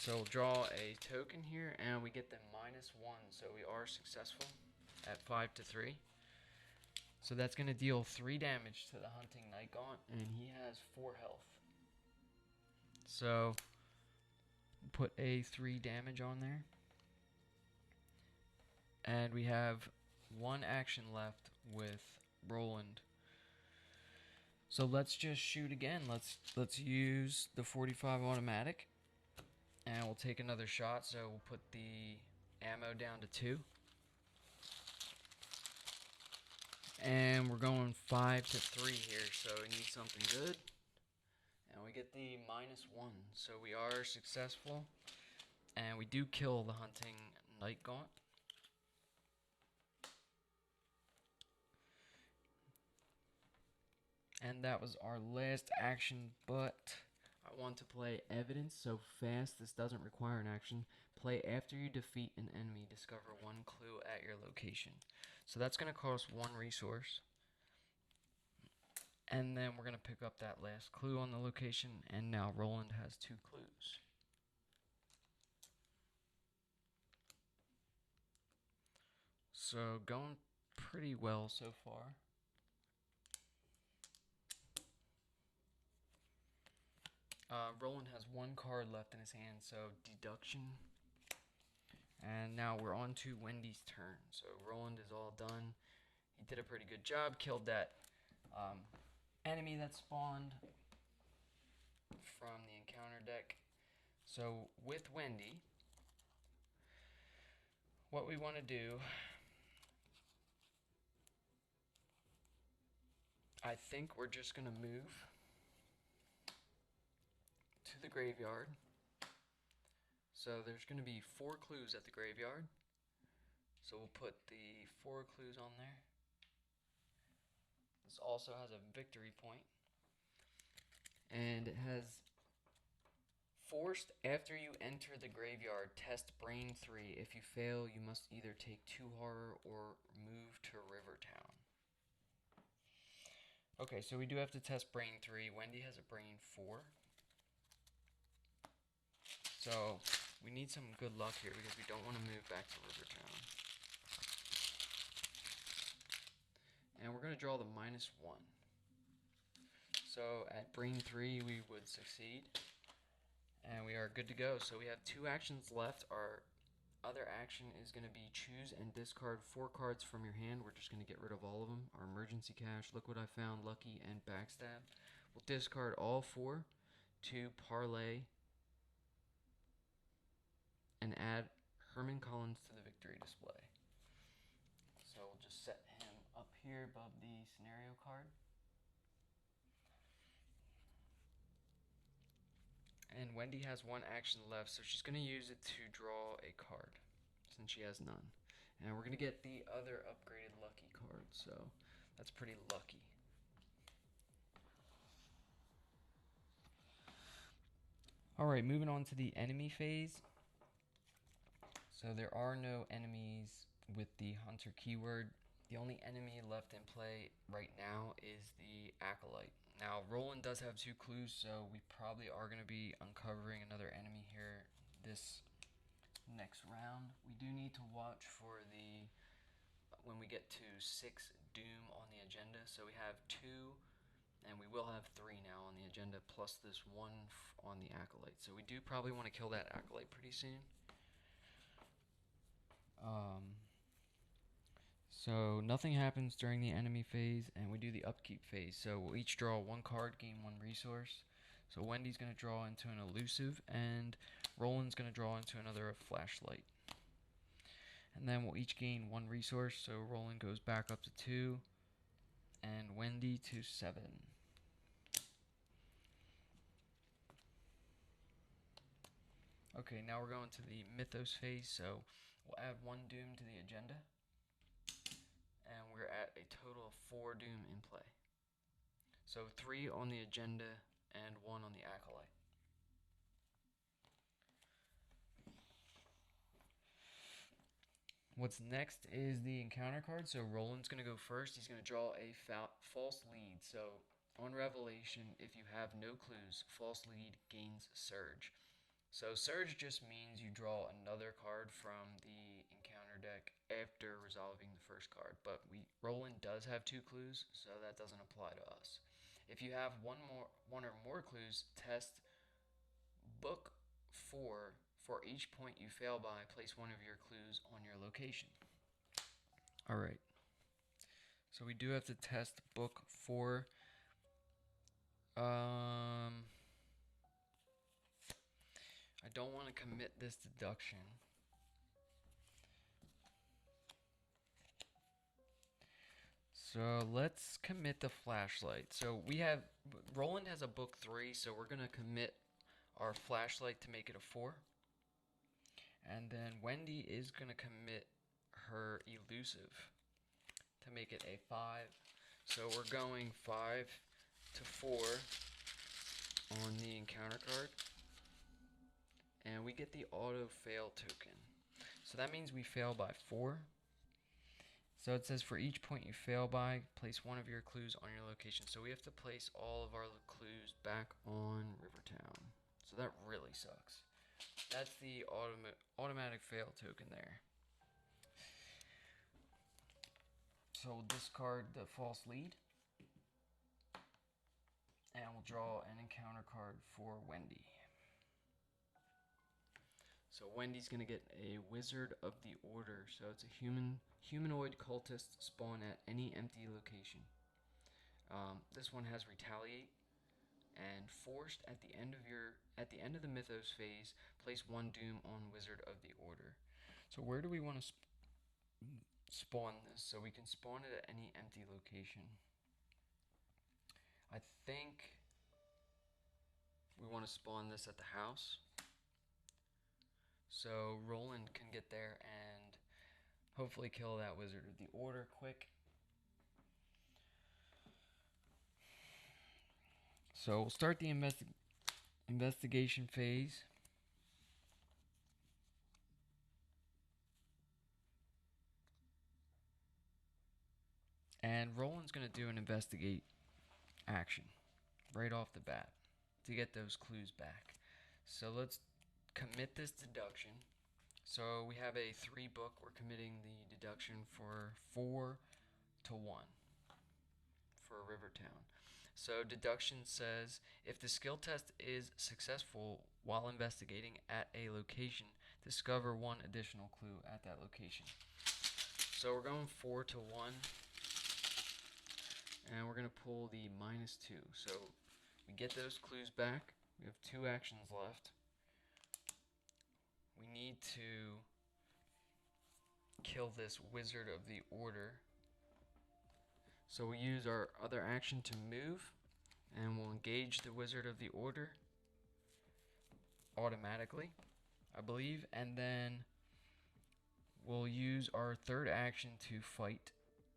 A: So we'll draw a token here, and we get the -1, so we are successful at 5 to 3. So that's going to deal 3 damage to the Hunting Night Gaunt, and he has 4 health. So put a 3 damage on there. And we have 1 action left with Roland. So let's just shoot again. Let's use the 45 automatic, and we'll take another shot. So we'll put the ammo down to 2, and we're going 5 to 3 here. So we need something good, and we get the -1. So we are successful, and we do kill the Hunting Night Gaunt. And that was our last action, but I want to play Evidence so fast this doesn't require an action. Play after you defeat an enemy. Discover 1 clue at your location. So that's going to cost 1 resource. And then we're going to pick up that last clue on the location, and now Roland has 2 clues. So going pretty well so far. Roland has 1 card left in his hand, so deduction. And now we're on to Wendy's turn. So Roland is all done. He did a pretty good job, killed that enemy that spawned from the encounter deck. So with Wendy, what we want to do, I think we're just going to move to the graveyard. So there's going to be 4 clues at the graveyard. So we'll put the 4 clues on there. This also has a victory point. And it has forced after you enter the graveyard, test Brain 3. If you fail, you must either take 2 horror or move to Rivertown. Okay, so we do have to test Brain 3. Wendy has a Brain 4. So we need some good luck here because we don't want to move back to Rivertown. And we're going to draw the -1. So at Brain 3 we would succeed. And we are good to go. So we have 2 actions left. Our other action is going to be choose and discard 4 cards from your hand. We're just going to get rid of all of them. Our emergency cash, look what I found, lucky, and backstab. We'll discard all 4 to parlay and add Herman Collins to the victory display. So we'll just set him up here above the scenario card. And Wendy has 1 action left, so she's going to use it to draw a card, since she has none. And we're going to get the other upgraded lucky card, so that's pretty lucky. Alright, moving on to the enemy phase. So there are no enemies with the Hunter keyword. The only enemy left in play right now is the Acolyte. Now, Roland does have 2 clues, so we probably are going to be uncovering another enemy here this next round. We do need to watch for the when we get to 6 doom on the agenda. So we have 2, and we will have 3 now on the agenda, plus this 1 on the acolyte. So we do probably want to kill that acolyte pretty soon. So nothing happens during the enemy phase, and we do the upkeep phase. So we'll each draw 1 card, gain 1 resource. So Wendy's going to draw into an elusive, and Roland's going to draw into another flashlight. And then we'll each gain 1 resource, so Roland goes back up to 2, and Wendy to 7. Okay, now we're going to the Mythos phase, so we'll add 1 doom to the agenda. And we're at a total of 4 doom in play. So 3 on the agenda and 1 on the acolyte. What's next is the encounter card. So Roland's going to go first. He's going to draw a false lead. So on Revelation, if you have no clues, false lead gains Surge. So Surge just means you draw another card from the encounter deck after resolving the first card. But Roland does have 2 clues, so that doesn't apply to us. If you have one or more clues, test book 4. For each point you fail by, place 1 of your clues on your location. Alright. So we do have to test book 4. I don't want to commit this deduction. So let's commit the flashlight. So Roland has a book 3, so we're going to commit our flashlight to make it a 4. And then Wendy is going to commit her elusive to make it a 5. So we're going 5 to 4 on the encounter card. And we get the auto fail token. So that means we fail by 4. So it says for each point you fail by, place 1 of your clues on your location. So we have to place all of our clues back on Rivertown. So that really sucks. That's the automatic fail token there. So we'll discard the false lead. And we'll draw an encounter card for Wendy. So Wendy's going to get a Wizard of the Order. So it's a humanoid cultist spawn at any empty location. This one has Retaliate. And forced at the end of the Mythos phase, place 1 doom on Wizard of the Order. So where do we want to spawn this? So we can spawn it at any empty location. I think we want to spawn this at the house. So Roland can get there and hopefully kill that Wizard of the Order quick. So we'll start the investigation phase. And Roland's going to do an investigate action right off the bat to get those clues back. So let's commit this deduction. So we have a 3 book. We're committing the deduction for 4 to 1 for Rivertown. So deduction says, if the skill test is successful while investigating at a location, discover 1 additional clue at that location. So we're going 4 to 1, and we're going to pull the -2. So we get those clues back. We have 2 actions left. We need to kill this Wizard of the Order. So we use our other action to move, and we'll engage the Wizard of the Order automatically, I believe, and then we'll use our 3rd action to fight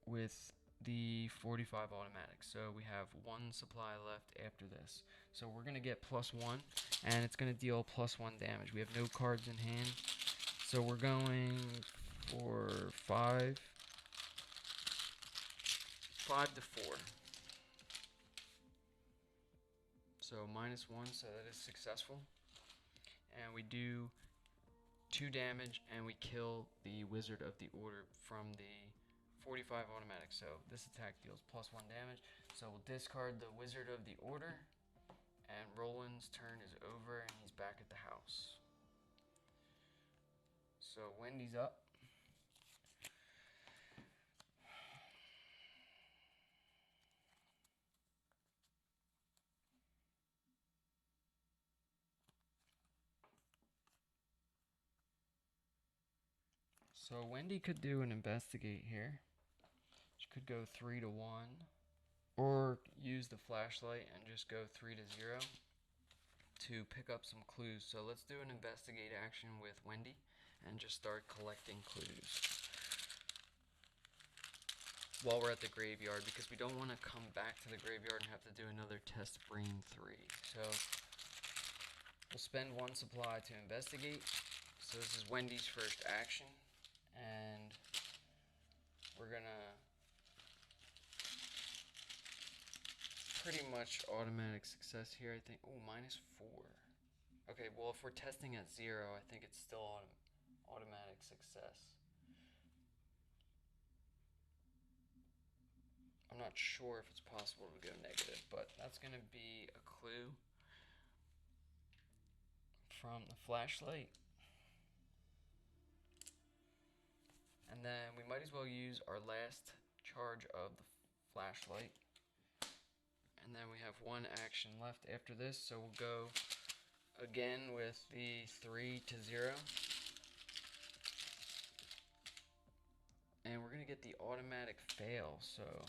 A: with the 45 automatic. So we have 1 supply left after this. So we're going to get +1, and it's going to deal +1 damage. We have no cards in hand, so we're going for 5 to 4. So -1, so that is successful. And we do 2 damage, and we kill the Wizard of the Order from the 45 automatic. So this attack deals +1 damage. So we'll discard the Wizard of the Order, and Roland's turn is over, and he's back at the house. So Wendy's up. So Wendy could do an investigate here. She could go 3 to 1, or use the flashlight and just go 3 to 0 to pick up some clues. So let's do an investigate action with Wendy and just start collecting clues while we're at the graveyard, because we don't want to come back to the graveyard and have to do another test brain 3. So we'll spend 1 supply to investigate. So this is Wendy's first action, and we're gonna pretty much automatic success here, I think. Oh, -4. Okay, well, if we're testing at 0, I think it's still automatic success. I'm not sure if it's possible to go negative, but that's going to be a clue from the flashlight. And then we might as well use our last charge of the flashlight. And then we have 1 action left after this, so we'll go again with the 3 to 0. And we're going to get the automatic fail, so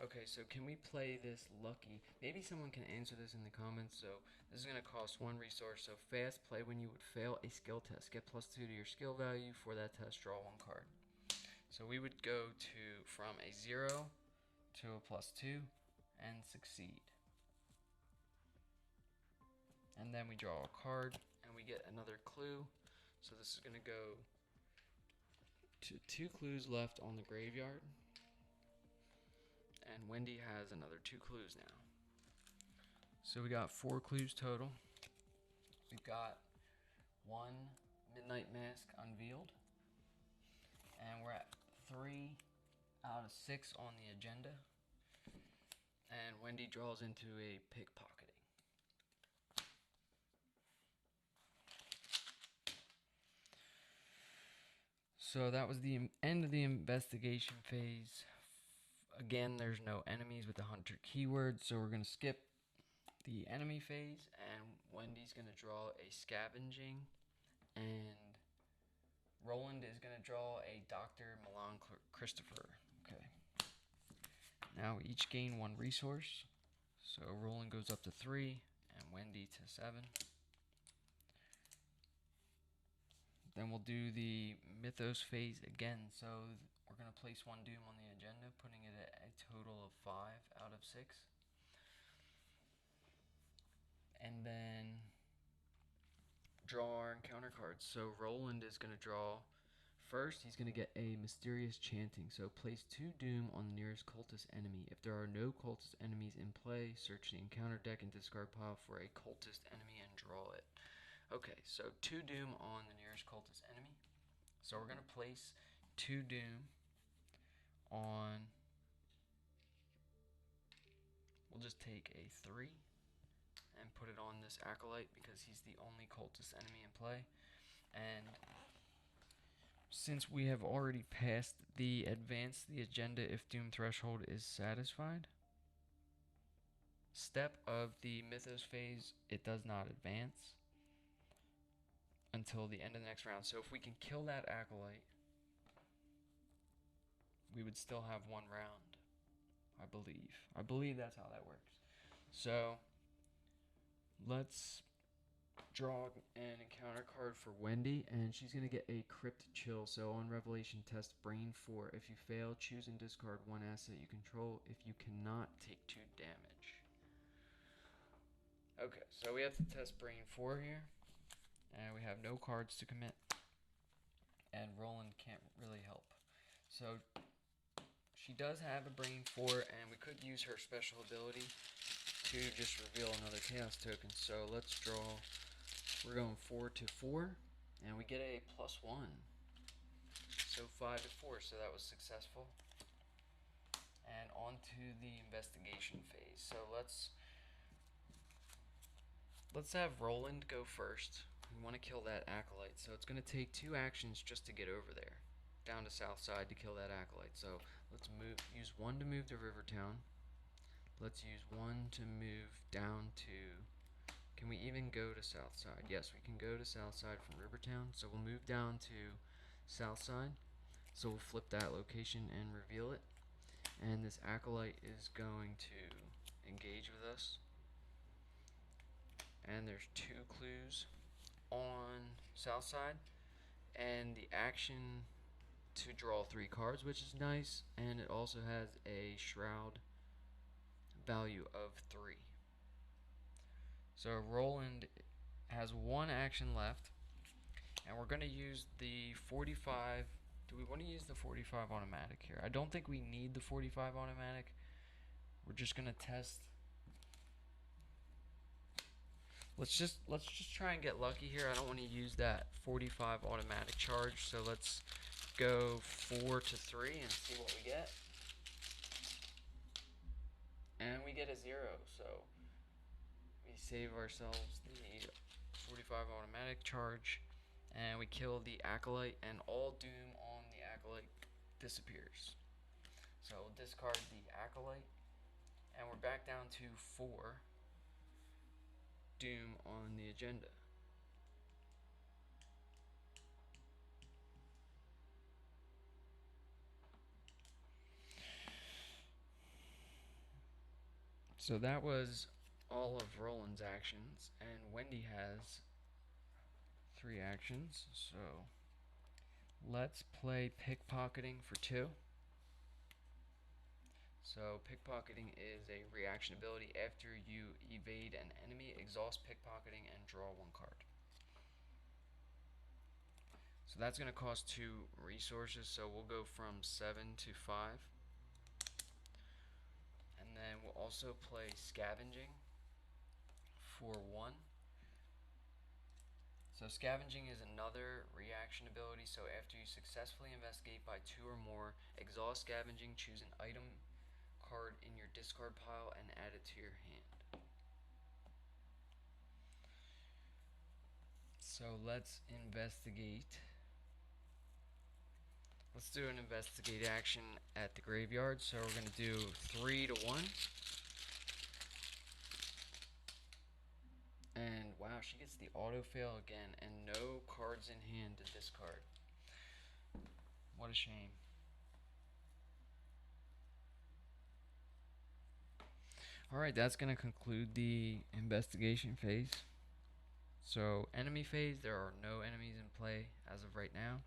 A: okay, so can we play this lucky? Maybe someone can answer this in the comments. So this is going to cost 1 resource. So fast play when you would fail a skill test. Get +2 to your skill value for that test. Draw 1 card. So we would go from a 0 to a +2 and succeed. And then we draw a card and we get another clue. So this is going to go to 2 clues left on the graveyard. And Wendy has another 2 clues now. So we got 4 clues total. We've got 1 Midnight Mask unveiled. And we're at 3 out of 6 on the agenda. And Wendy draws into a pickpocketing. So that was the end of the investigation phase. Again, there's no enemies with the hunter keyword, so we're going to skip the enemy phase, and Wendy's going to draw a scavenging, and Roland is going to draw a Dr. Milan Christopher. Okay. Now we each gain 1 resource. So Roland goes up to 3, and Wendy to 7. Then we'll do the Mythos phase again. So we're going to place 1 Doom on the agenda, putting it at a total of 5 out of 6. And then draw our encounter cards. So Roland is going to draw first. He's going to get a Mysterious Chanting. So place 2 Doom on the nearest cultist enemy. If there are no cultist enemies in play, search the encounter deck and discard pile for a cultist enemy and draw it. Okay, so 2 Doom on the nearest cultist enemy. So we're going to place 2 Doom on, we'll just take a 3 and put it on this Acolyte because he's the only cultist enemy in play. And since we have already passed the advance the agenda if Doom threshold is satisfied step of the Mythos phase, it does not advance until the end of the next round. So if we can kill that Acolyte, we would still have 1 round, I believe. I believe that's how that works. So let's draw an encounter card for Wendy, and she's going to get a Crypt Chill. So on Revelation test Brain 4. If you fail, choose and discard 1 asset you control. If you cannot, take 2 damage. Okay, so we have to test Brain 4 here. And we have no cards to commit. And Roland can't really help. So she does have a Brain 4, and we could use her special ability to just reveal another Chaos token. So let's draw We're going 4 to 4, and we get a +1. So 5 to 4, so that was successful. And on to the investigation phase. So let's have Roland go first. We want to kill that acolyte, so it's going to take 2 actions just to get over there, down to Southside to kill that acolyte. So let's use 1 to move to Rivertown. Let's use 1 to move down to... Can we even go to Southside? Yes, we can go to Southside from Rivertown. So we'll move down to Southside. So we'll flip that location and reveal it. And this acolyte is going to engage with us. And there's 2 clues on Southside. And the action to draw 3 cards, which is nice. And it also has a shroud value of 3. So Roland has 1 action left, and we're going to use the 45. Do we want to use the 45 automatic here? I don't think we need the 45 automatic. We're just going to test. Let's just try and get lucky here. I don't want to use that 45 automatic charge, so let's go 4 to 3 and see what we get. And we get a 0, so we save ourselves the 45 automatic charge, and we kill the acolyte, and all doom on the acolyte disappears. So we'll discard the acolyte, and we're back down to 4 doom on the agenda. So that was all of Roland's actions, and Wendy has 3 actions. So let's play pickpocketing for 2. So pickpocketing is a reaction ability. After you evade an enemy, exhaust pickpocketing and draw 1 card. So that's going to cost 2 resources, so we'll go from 7 to 5. And then we'll also play scavenging for 1. So scavenging is another reaction ability, so after you successfully investigate by 2 or more, exhaust scavenging, choose an item card in your discard pile and add it to your hand. So let's investigate. Let's do an investigate action at the graveyard. So we're going to do 3 to 1. And wow, she gets the auto fail again and no cards in hand to discard. What a shame. Alright, that's going to conclude the investigation phase. So, enemy phase, there are no enemies in play as of right now.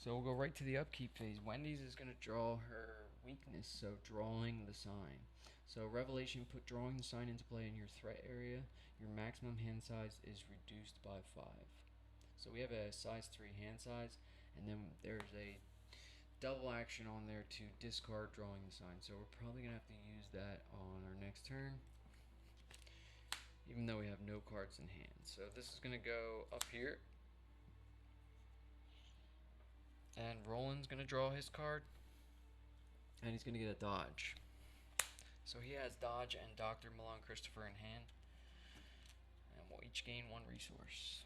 A: So we'll go right to the upkeep phase. Wendy's is going to draw her weakness, so drawing the sign. So Revelation, put drawing the sign into play in your threat area. Your maximum hand size is reduced by 5. So we have a size 3 hand size, and then there's a double action on there to discard drawing the sign. So we're probably going to have to use that on our next turn, even though we have no cards in hand. So this is going to go up here. And Roland's going to draw his card. And he's going to get a dodge. So he has dodge and Dr. Malone Christopher in hand. And we'll each gain 1 resource.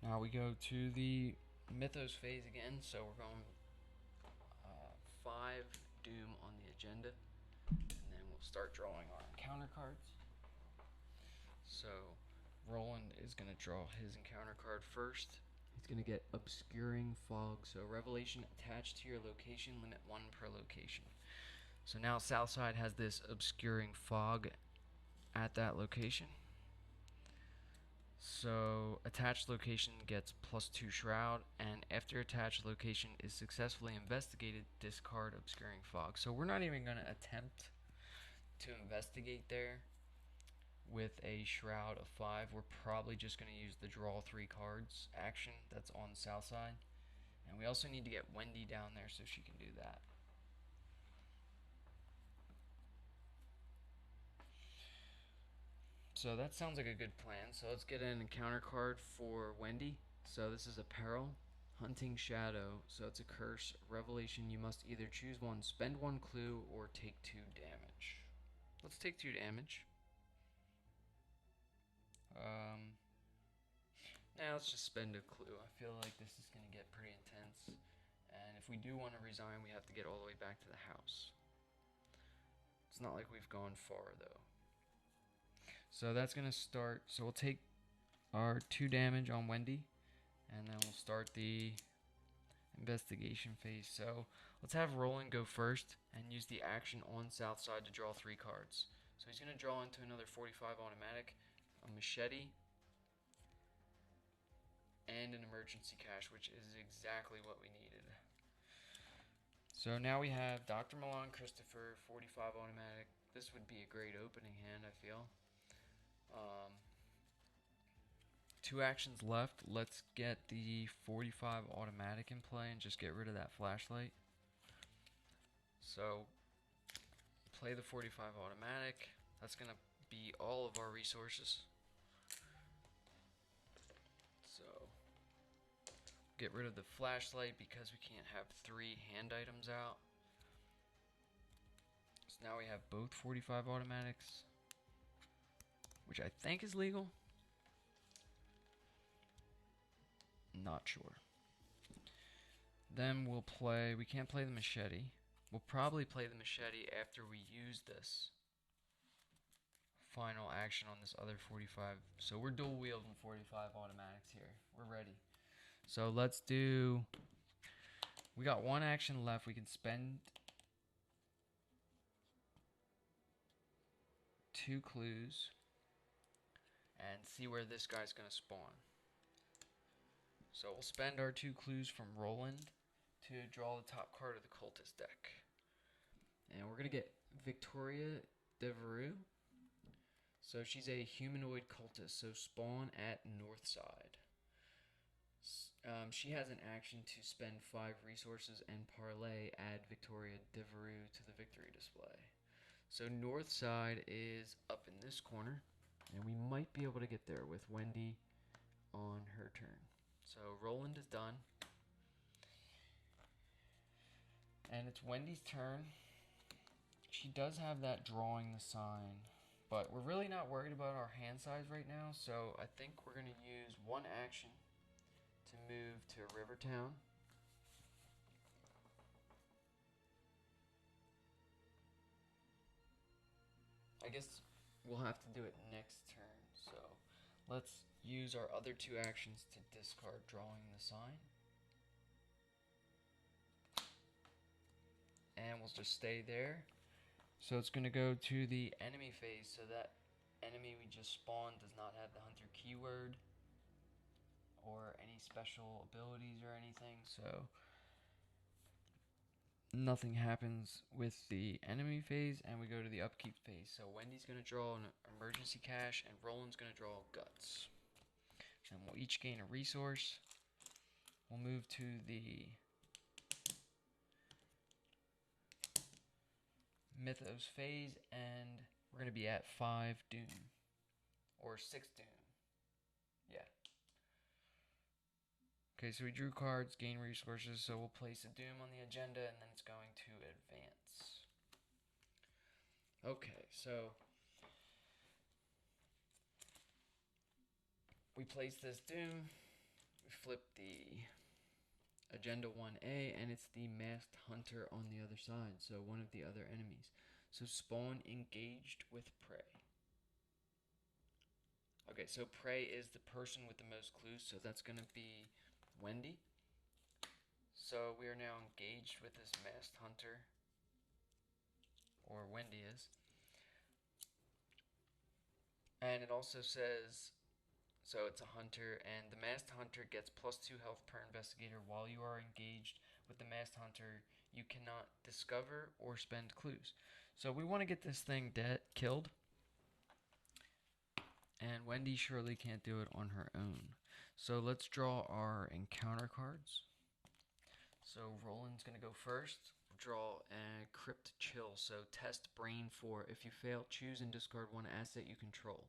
A: Now we go to the Mythos phase again. So we're going 5 doom on the agenda. And then we'll start drawing our encounter cards. So Roland is going to draw his encounter card first. He's going to get Obscuring Fog. So Revelation, attached to your location, limit 1 per location. So now Southside has this Obscuring Fog at that location. So attached location gets +2 shroud, and after attached location is successfully investigated, discard obscuring fog. So we're not even going to attempt to investigate there with a shroud of 5. We're probably just going to use the draw 3 cards action that's on the south side. And we also need to get Wendy down there so she can do that. So that sounds like a good plan. So let's get an encounter card for Wendy. So this is a peril, hunting shadow. So it's a curse, revelation. You must either choose one, spend 1 clue, or take 2 damage. Let's take 2 damage. Now let's just spend a clue. I feel like this is going to get pretty intense. And if we do want to resign, we have to get all the way back to the house. It's not like we've gone far, though. So that's going to start. So we'll take our 2 damage on Wendy. And then we'll start the investigation phase. So let's have Roland go first and use the action on south side to draw 3 cards. So he's going to draw into another 45 automatic, a machete, and an emergency cache, which is exactly what we needed. So now we have Dr. Milan Christopher, 45 automatic. This would be a great opening hand, I feel. 2 actions left. Let's get the 45 automatic in play and just get rid of that flashlight. So play the 45 automatic. That's going to be all of our resources. So get rid of the flashlight because we can't have 3 hand items out. So now we have both 45 automatics, which I think is legal. Not sure. Then we'll play, we can't play the machete. We'll probably play the machete after we use this final action on this other 45. So we're dual wielding 45 automatics here. We're ready. So let's do, we got 1 action left. We can spend 2 clues and see where this guy's going to spawn. So we'll spend our 2 clues from Roland to draw the top card of the cultist deck. And we're going to get Victoria Devereux. So she's a humanoid cultist, so spawn at north side. She has an action to spend 5 resources and parlay add Victoria Devereux to the victory display. So north side is up in this corner, and we might be able to get there with Wendy on her turn. So Roland is done. And it's Wendy's turn. She does have that drawing the sign, but we're really not worried about our hand size right now, so I think we're going to use 1 action to move to Rivertown. I guess we'll have to do it next turn, so let's use our other 2 actions to discard drawing the sign. And we'll just stay there. So it's going to go to the enemy phase, so that enemy we just spawned does not have the hunter keyword or any special abilities or anything, so nothing happens with the enemy phase, and we go to the upkeep phase. So Wendy's going to draw an emergency cache, and Roland's going to draw guts. And we'll each gain a resource. We'll move to the Mythos phase, and we're going to be at 5 Doom. Or 6 Doom. Yeah. Okay, so we drew cards, gain resources, so we'll place a Doom on the agenda, and then it's going to advance. Okay, so we place this Doom, we flip the Agenda 1A, and it's the Masked Hunter on the other side, so one of the other enemies. So spawn engaged with prey. Okay, so prey is the person with the most clues, so that's going to be Wendy. So we are now engaged with this Masked Hunter, or Wendy is. And it also says So it's a hunter, and the masked hunter gets +2 health per investigator while you are engaged with the masked hunter. You cannot discover or spend clues. So we want to get this thing killed, and Wendy surely can't do it on her own. So let's draw our encounter cards. So Roland's gonna go first. Draw a Crypt Chill. So test Brain 4. If you fail, choose and discard one asset you control.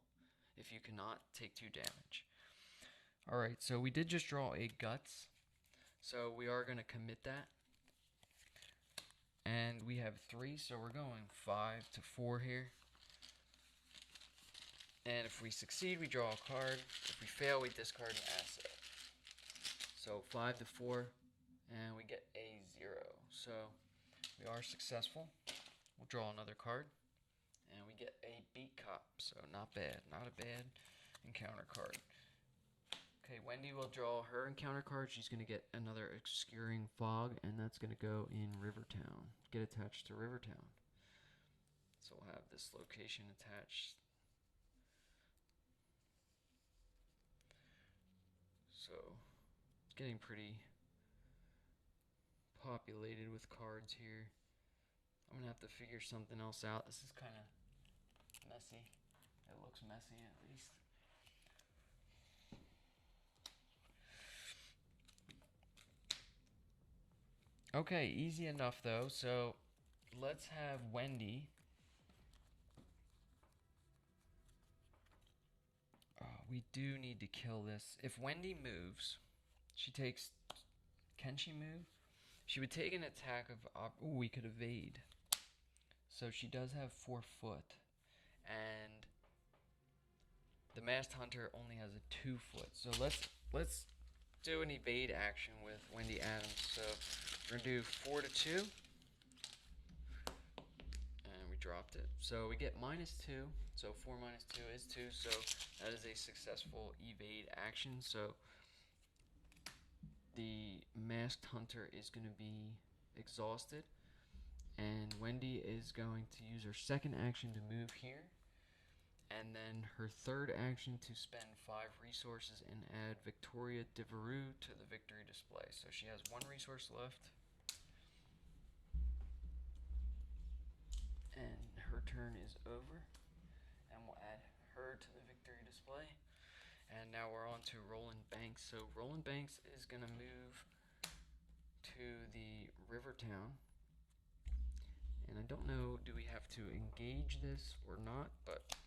A: If you cannot, take 2 damage. Alright, so we did just draw a Guts. So we are gonna commit that. And we have 3, so we're going 5 to 4 here. And if we succeed, we draw a card. If we fail, we discard an asset. So 5 to 4, and we get a 0. So we are successful. We'll draw another card, and we get a Beat Cop. So not bad, not a bad encounter card. Okay, Wendy will draw her encounter card. She's going to get another Obscuring Fog, and that's going to go in Rivertown. Get attached to Rivertown. So we'll have this location attached. So it's getting pretty populated with cards here. I'm gonna have to figure something else out. This is kind of messy. It looks messy at least. Okay, easy enough though. So let's have Wendy. We do need to kill this. If Wendy moves, she takes. Can she move? She would take an attack of. We could evade. So she does have 4 foot, and the masked hunter only has a 2 foot. So let's do an evade action with Wendy Adams. So we're gonna do 4 to 2, and we dropped it. So we get -2. So 4 minus 2 is 2. So that is a successful evade action. So the masked hunter is going to be exhausted, and Wendy is going to use her second action to move here, and then her third action to spend 5 resources and add Victoria Devereux to the victory display. So she has 1 resource left, and her turn is over, and we'll add her to the victory display. And now we're on to Roland Banks. So Roland Banks is going to move to the Rivertown. And I don't know, do we have to engage this or not? But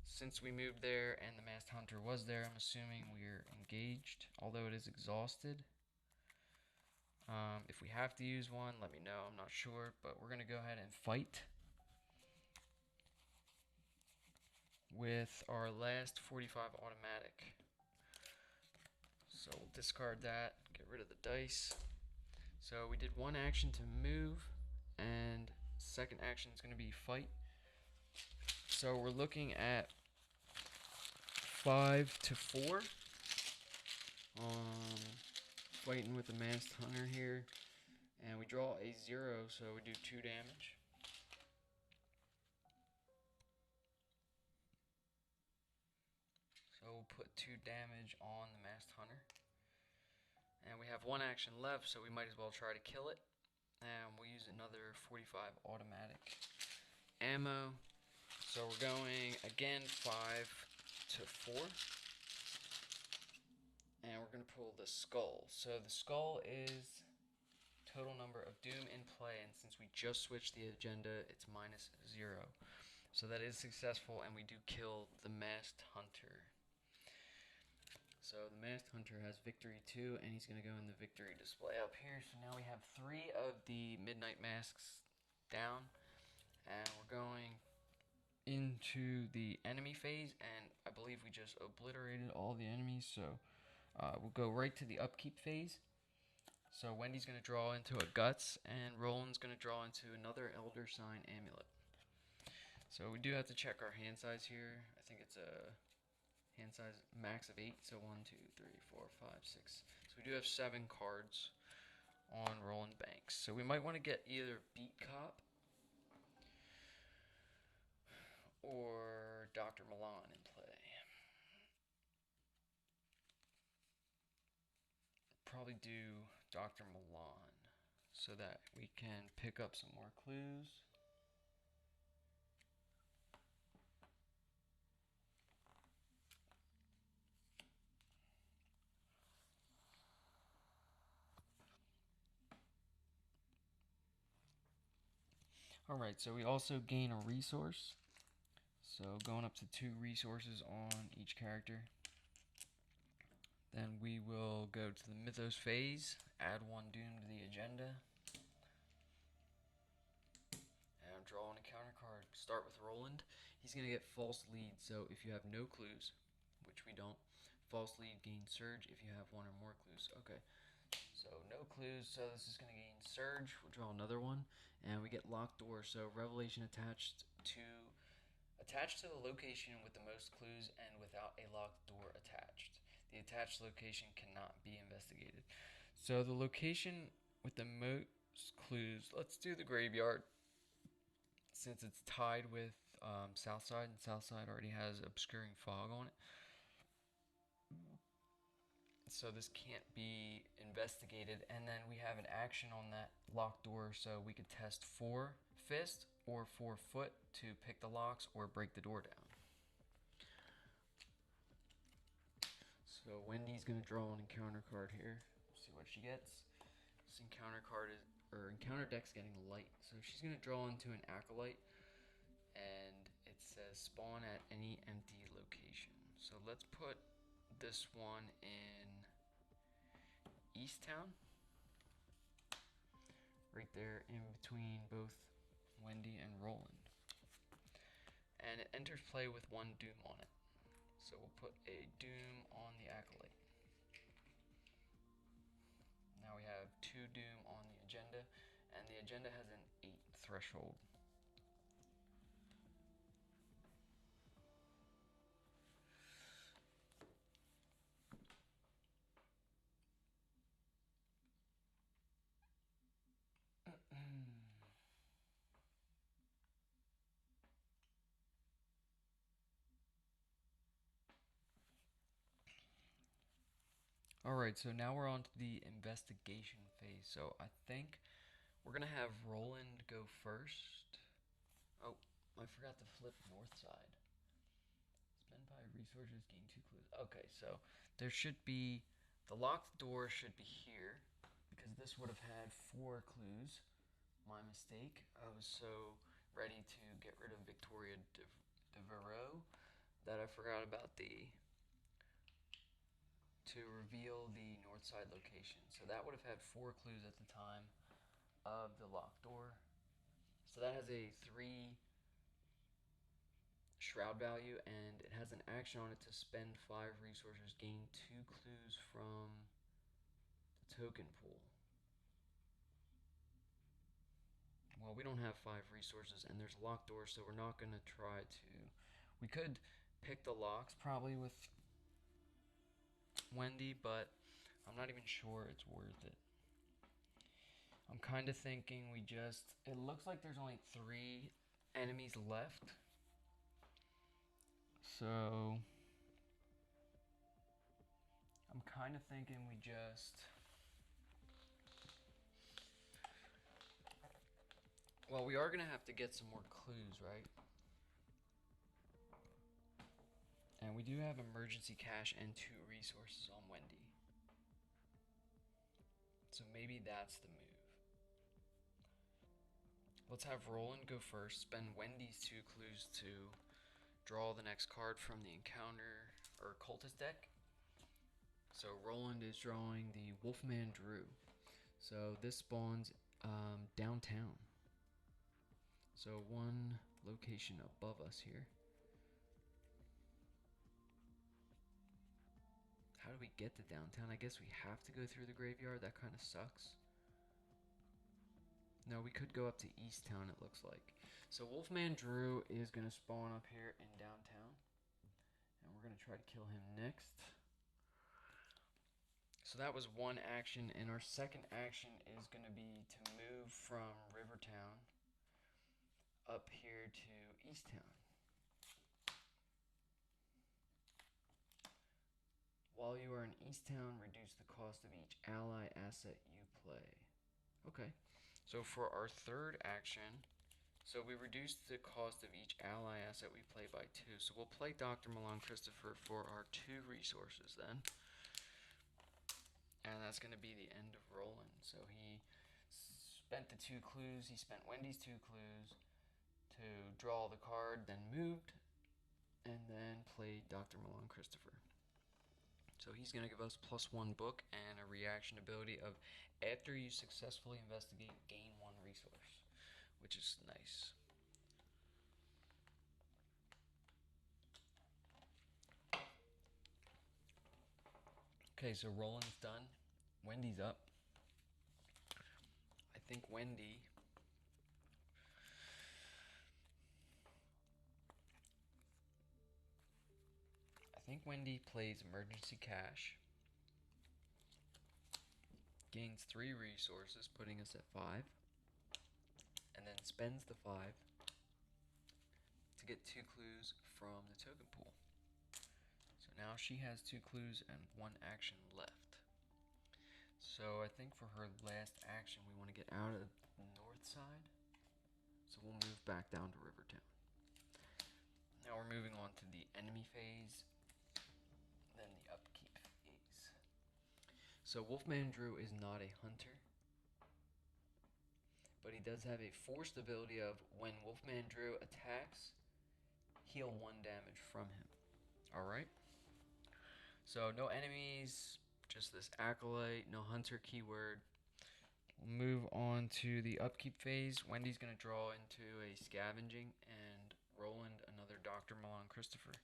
A: since we moved there and the masked hunter was there, I'm assuming we're engaged, although it is exhausted. If we have to use one, let me know. I'm not sure, but we're going to go ahead and fight with our last 45 automatic. So we'll discard that, get rid of the dice. So we did 1 action to move, and second action is going to be fight. So we're looking at 5 to 4. Fighting with the masked hunter here, and we draw a 0, so we do 2 damage. So we'll put 2 damage on the masked hunter. And we have 1 action left, so we might as well try to kill it. And we'll use another 45 automatic ammo. So we're going again 5 to 4. And we're going to pull the skull. So the skull is total number of doom in play, and since we just switched the agenda, it's -0. So that is successful, and we do kill the masked hunter. So the masked hunter has victory 2, and he's going to go in the victory display up here. So now we have 3 of the midnight masks down, and we're going into the enemy phase, and I believe we just obliterated all the enemies. So we'll go right to the upkeep phase. So Wendy's going to draw into a Guts, and Roland's going to draw into another Elder Sign Amulet. So we do have to check our hand size here. I think it's a hand size max of 8. So 1, 2, 3, 4, 5, 6. So we do have 7 cards on Roland Banks. So we might want to get either Beat Cop or Dr. Milan in play. probably do Dr. Milan so that we can pick up some more clues. Alright, so we also gain a resource. So going up to 2 resources on each character. Then we will go to the Mythos phase, add 1 Doom to the agenda. And draw an encounter card. Start with Roland. He's going to get false lead, so if you have no clues, which we don't, false lead gains surge if you have 1 or more clues. Okay, so no clues, so this is going to gain surge. We'll draw another one, and we get locked door. So revelation attached to the location with the most clues and without a locked door attached. The attached location cannot be investigated. So the location with the most clues, let's do the graveyard, since it's tied with Southside, and Southside already has obscuring fog on it. So this can't be investigated, and then we have an action on that locked door, so we could test 4 fist or 4 foot to pick the locks or break the door down. So Wendy's gonna draw an encounter card here. See what she gets. This encounter card is, or encounter deck's getting light, so she's gonna draw into an acolyte, and it says spawn at any empty location. So let's put this one in East Town, right there in between both Wendy and Roland, and it enters play with 1 Doom on it. So we'll put a Doom on the acolyte. Now we have 2 Doom on the agenda, and the agenda has an 8 threshold. Alright, so now we're on to the investigation phase. So I think we're going to have Roland go first. Oh, I forgot to flip north side. Spend 5 resources, gain 2 clues. Okay, so there should be, the locked door should be here, because this would have had 4 clues. My mistake. I was so ready to get rid of Victoria Devereaux that I forgot about to reveal the north side location. So that would have had 4 clues at the time of the locked door. So that has a 3 shroud value, and it has an action on it to spend 5 resources, gain 2 clues from the token pool. Well, we don't have 5 resources, and there's a locked door, so we're not going to try to... We could pick the locks probably with Wendy, but I'm not even sure it's worth it. I'm kind of thinking we just... It looks like there's only 3 enemies left. So... I'm kind of thinking we just... Well, we are going to have to get some more clues, right? And we do have emergency cash and 2 resources on Wendy. So maybe that's the move. Let's have Roland go first, spend Wendy's 2 clues to draw the next card from the encounter or cultist deck. So Roland is drawing the Wolfman Drew. So this spawns downtown. So 1 location above us here. How do we get to downtown? I guess we have to go through the graveyard. That kind of sucks. No, we could go up to East Town, it looks like. So Wolfman Drew is going to spawn up here in downtown. And we're going to try to kill him next. So that was 1 action. And our second action is going to be to move from Rivertown up here to East Town. While you are in East Town, reduce the cost of each ally asset you play. Okay. So for our third action, so we reduced the cost of each ally asset we play by 2. So we'll play Dr. Milan Christopher for our 2 resources then. And that's going to be the end of Roland. So he spent the 2 clues. He spent Wendy's 2 clues to draw the card, then moved, and then played Dr. Milan Christopher. So he's going to give us +1 book and a reaction ability of after you successfully investigate, gain 1 resource, which is nice. Okay, so Roland's done. Wendy's up. I think Wendy plays Emergency Cash, gains 3 resources, putting us at 5, and then spends the 5 to get 2 clues from the token pool. So now she has 2 clues and 1 action left. So I think for her last action we want to get out of the north side. So we'll move back down to Rivertown. Now we're moving on to the enemy phase, then the upkeep phase. So Wolfman Drew is not a hunter, but he does have a forced ability of when Wolfman Drew attacks, heal 1 damage from him. Alright? So no enemies, just this acolyte, no hunter keyword. We'll move on to the upkeep phase. Wendy's going to draw into a scavenging, and Roland another Dr. Milan Christopher.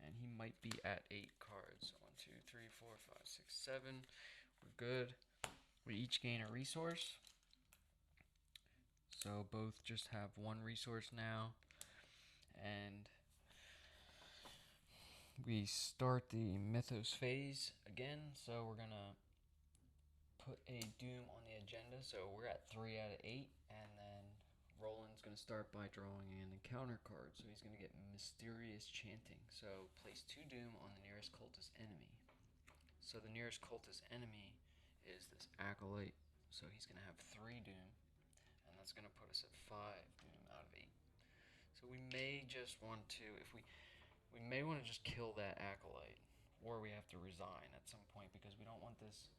A: And he might be at 8 cards. 1, 2, 3, 4, 5, 6, 7. We're good. We each gain a resource. So both just have 1 resource now. And we start the Mythos phase again. So we're going to put a Doom on the agenda. So we're at 3 out of 8. And then Roland's going to start by drawing an encounter card. So he's going to get Mysterious Chanting. So place 2 Doom on the nearest cultist enemy. So the nearest cultist enemy is this acolyte. So he's going to have 3 Doom. And that's going to put us at 5 Doom out of 8. So we may just want to, we may want to just kill that acolyte. Or we have to resign at some point because we don't want this.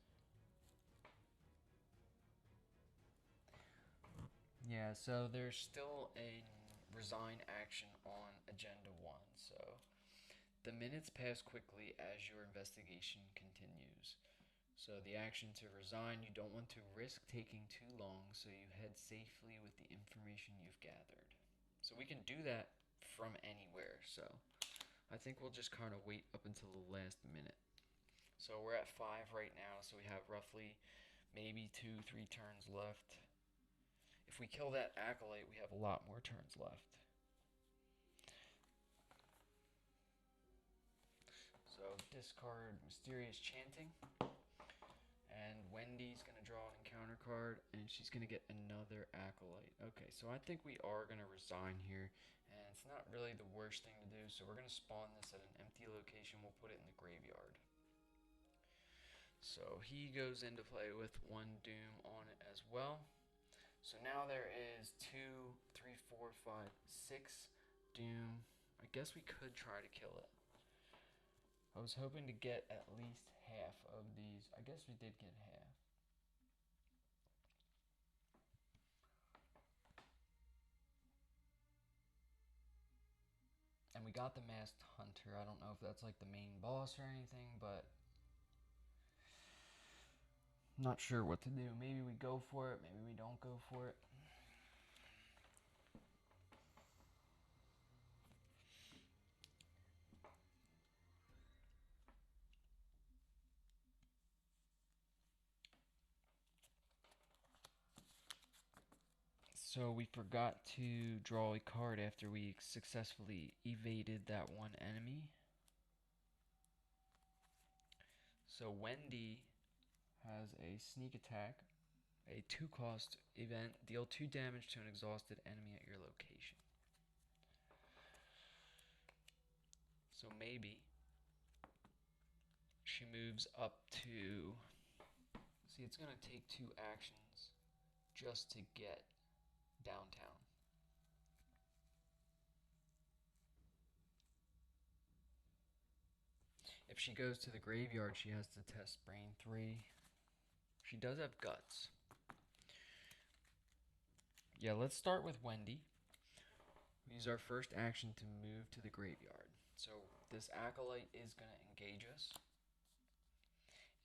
A: Yeah, so there's still a resign action on Agenda 1, so the minutes pass quickly as your investigation continues. So the action to resign, you don't want to risk taking too long, so you head safely with the information you've gathered. So we can do that from anywhere, so I think we'll just kind of wait up until the last minute. So we're at 5 right now, so we have roughly maybe 2-3 turns left. If we kill that acolyte, we have a lot more turns left. So discard Mysterious Chanting. And Wendy's going to draw an encounter card, and she's going to get another acolyte. Okay, so I think we are going to resign here, and it's not really the worst thing to do. So we're going to spawn this at an empty location. We'll put it in the graveyard. So he goes into play with 1 Doom on it as well. So now there is 2, 3, 4, 5, 6 Doom. I guess we could try to kill it. I was hoping to get at least half of these. I guess we did get half. And we got the Masked Hunter. I don't know if that's like the main boss or anything, but I'm not sure what to do. Maybe we go for it, maybe we don't go for it. So we forgot to draw a card after we successfully evaded that 1 enemy. So Wendy has a sneak attack, a 2-cost event, deal 2 damage to an exhausted enemy at your location. So maybe she moves up to... See, it's going to take 2 actions just to get downtown. If she goes to the graveyard, she has to test Brain 3. She does have Guts. Yeah, let's start with Wendy. We use our first action to move to the graveyard. So this Acolyte is going to engage us.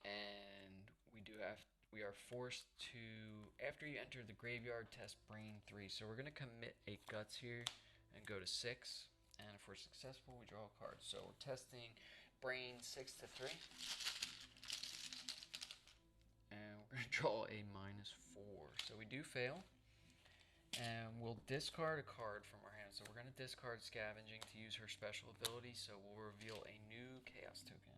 A: And we are forced to, after you enter the graveyard, test Brain 3. So we're going to commit a Guts here and go to 6. And if we're successful, we draw a card. So we're testing Brain 6 to 3. And we're going to draw a -4. So we do fail. And we'll discard a card from our hand. So we're going to discard Scavenging to use her special ability. So we'll reveal a new Chaos token.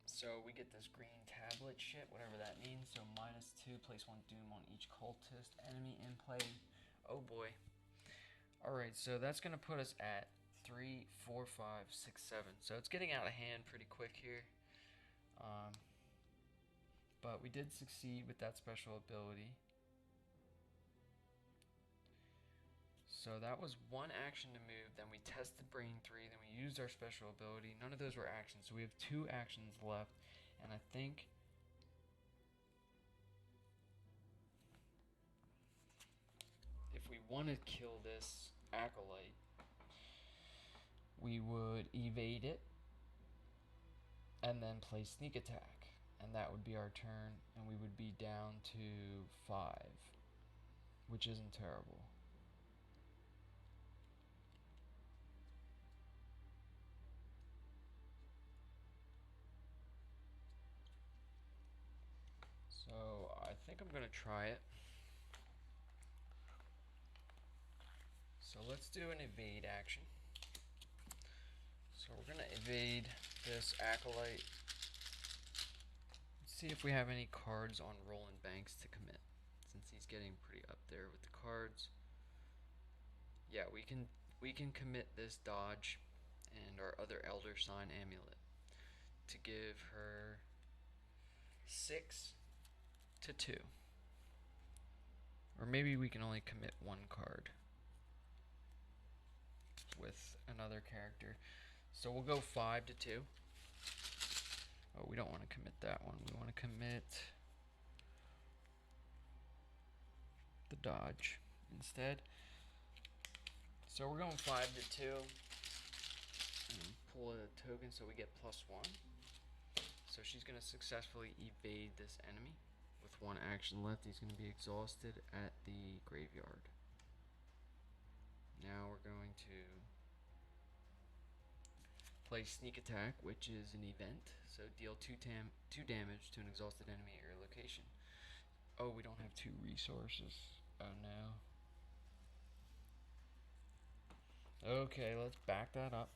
A: So we get this green tablet shit, whatever that means. So -2, place 1 doom on each cultist enemy in play. Oh boy. Alright, so that's going to put us at 3, 4, 5, 6, 7. So it's getting out of hand pretty quick here. But we did succeed with that special ability. So that was 1 action to move, then we tested Brain 3, then we used our special ability. None of those were actions, so we have 2 actions left. And I think if we want to kill this Acolyte, we would evade it and then play Sneak Attack. And that would be our turn, and we would be down to 5, which isn't terrible. So I think I'm going to try it. So let's do an evade action. So we're going to evade this Acolyte. See if we have any cards on Roland Banks to commit, since he's getting pretty up there with the cards. Yeah, we can commit this dodge and our other Elder Sign Amulet to give her 6 to 2. Or maybe we can only commit 1 card with another character. So we'll go 5 to 2. Oh, we don't want to commit that one. We want to commit the dodge instead. So we're going 5 to 2. And pull a token so we get +1. So she's going to successfully evade this enemy. With 1 action left, he's going to be exhausted at the graveyard. Now we're going to play Sneak Attack, which is an event. So deal 2 damage to an exhausted enemy at your location. Oh, we don't have 2 resources. Oh no. Okay, let's back that up.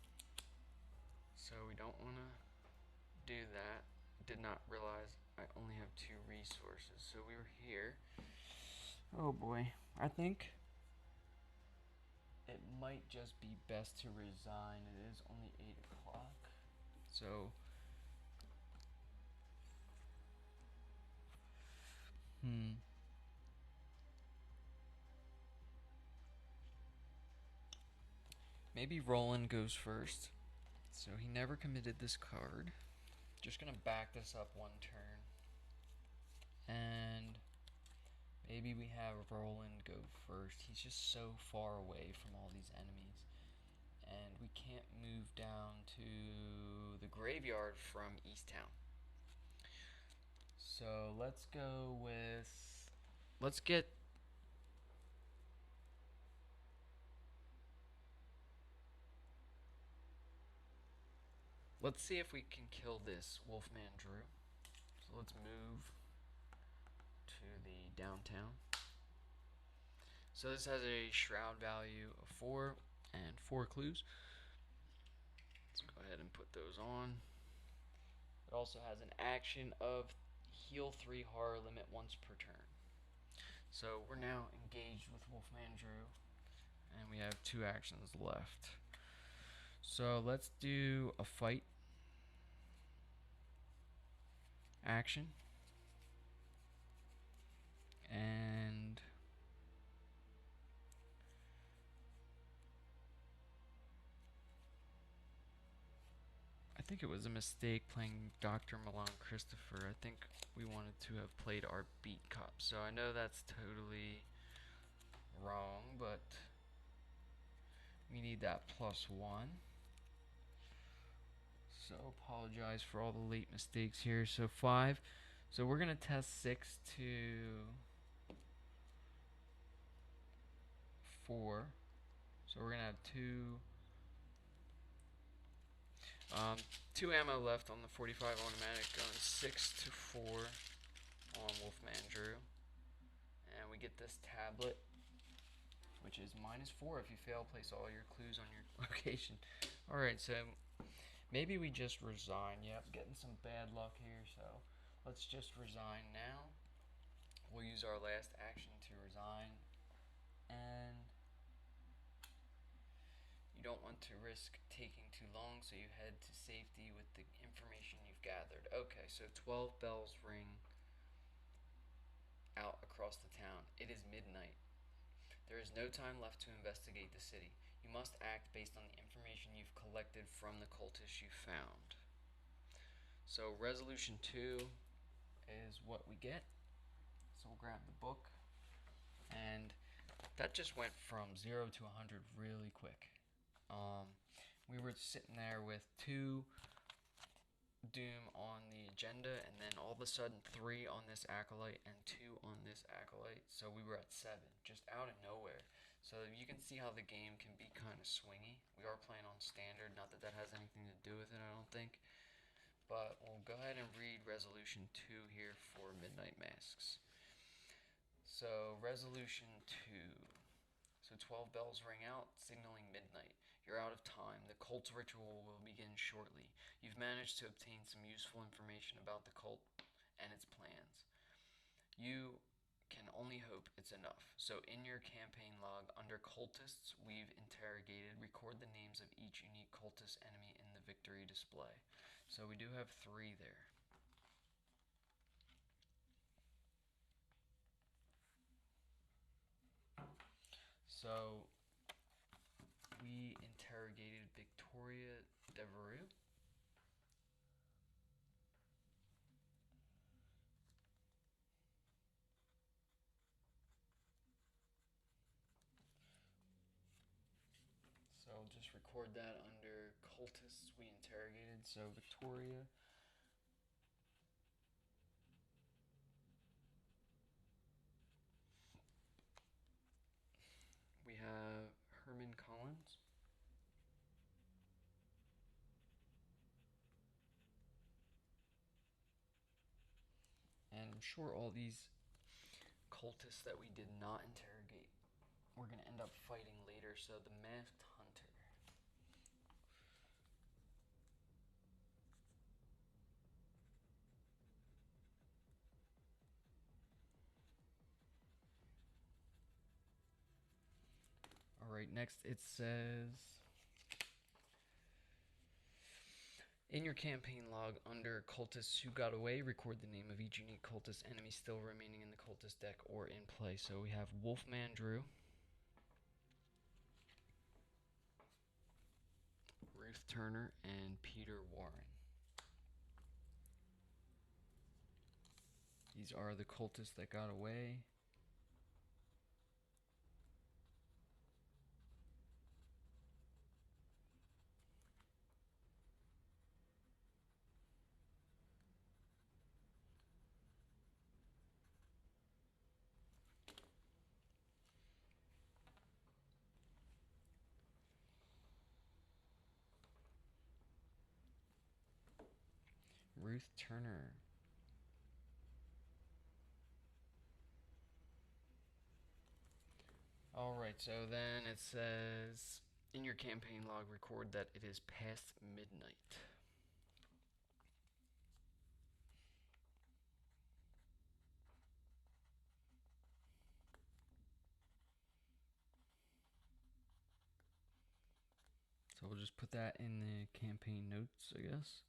A: So we don't want to do that. Did not realize I only have 2 resources. So we were here. Oh boy. I think it might just be best to resign. It is only 8 o'clock. So maybe Roland goes first. So he never committed this card. Just gonna back this up 1 turn. And maybe we have Roland go first. He's just so far away from all these enemies. And we can't move down to the graveyard from East Town. So let's go with... Let's see if we can kill this Wolfman Drew. So let's move to the downtown. So this has a shroud value of 4 and 4 clues. Let's go ahead and put those on. It also has an action of heal 3 horror limit once per turn. So we're now engaged with Wolfman Drew, and we have 2 actions left. So let's do a fight action. And I think it was a mistake playing Dr. Milan Christopher. I think we wanted to have played our beat cop. So I know that's totally wrong, but we need that +1. So apologize for all the late mistakes here. So 5. So we're going to test 6 to 4. So we're going to have 2 ammo left on the 45 automatic, going 6 to 4 on Wolfman Drew. And we get this tablet, which is -4 if you fail. Place all your clues on your location. Alright, so maybe we just resign. Yep, getting some bad luck here, so let's just resign now. We'll use our last action to resign. And you don't want to risk taking too long, so you head to safety with the information you've gathered. Okay, so 12 bells ring out across the town. It is midnight. There is no time left to investigate the city. You must act based on the information you've collected from the cultists you found. So resolution 2 is what we get. So we'll grab the book. And that just went from 0 to 100 really quick. We were sitting there with 2 Doom on the agenda, and then all of a sudden 3 on this Acolyte and 2 on this Acolyte. So we were at 7, just out of nowhere. So you can see how the game can be kind of swingy. We are playing on standard, not that that has anything to do with it, I don't think. But we'll go ahead and read resolution 2 here for Midnight Masks. So resolution 2. So 12 bells ring out, signaling midnight. You're out of time. The cult's ritual will begin shortly. You've managed to obtain some useful information about the cult and its plans. You can only hope it's enough. So in your campaign log, under cultists we've interrogated, record the names of each unique cultist enemy in the victory display. So we do have 3 there. So we interrogated Victoria Devereux. So I'll just record that under cultists we interrogated. So Victoria. We have Herman Collins. And I'm sure all these cultists that we did not interrogate, we're going to end up fighting later. So the Masked Hunter. Alright, next it says, in your campaign log, under cultists who got away, record the name of each unique cultist enemy still remaining in the cultist deck or in play. So we have Wolfman Drew, Ruth Turner, and Peter Warren. These are the cultists that got away. Ruth Turner. Alright, so then it says, in your campaign log, record that it is past midnight. So we'll just put that in the campaign notes, I guess.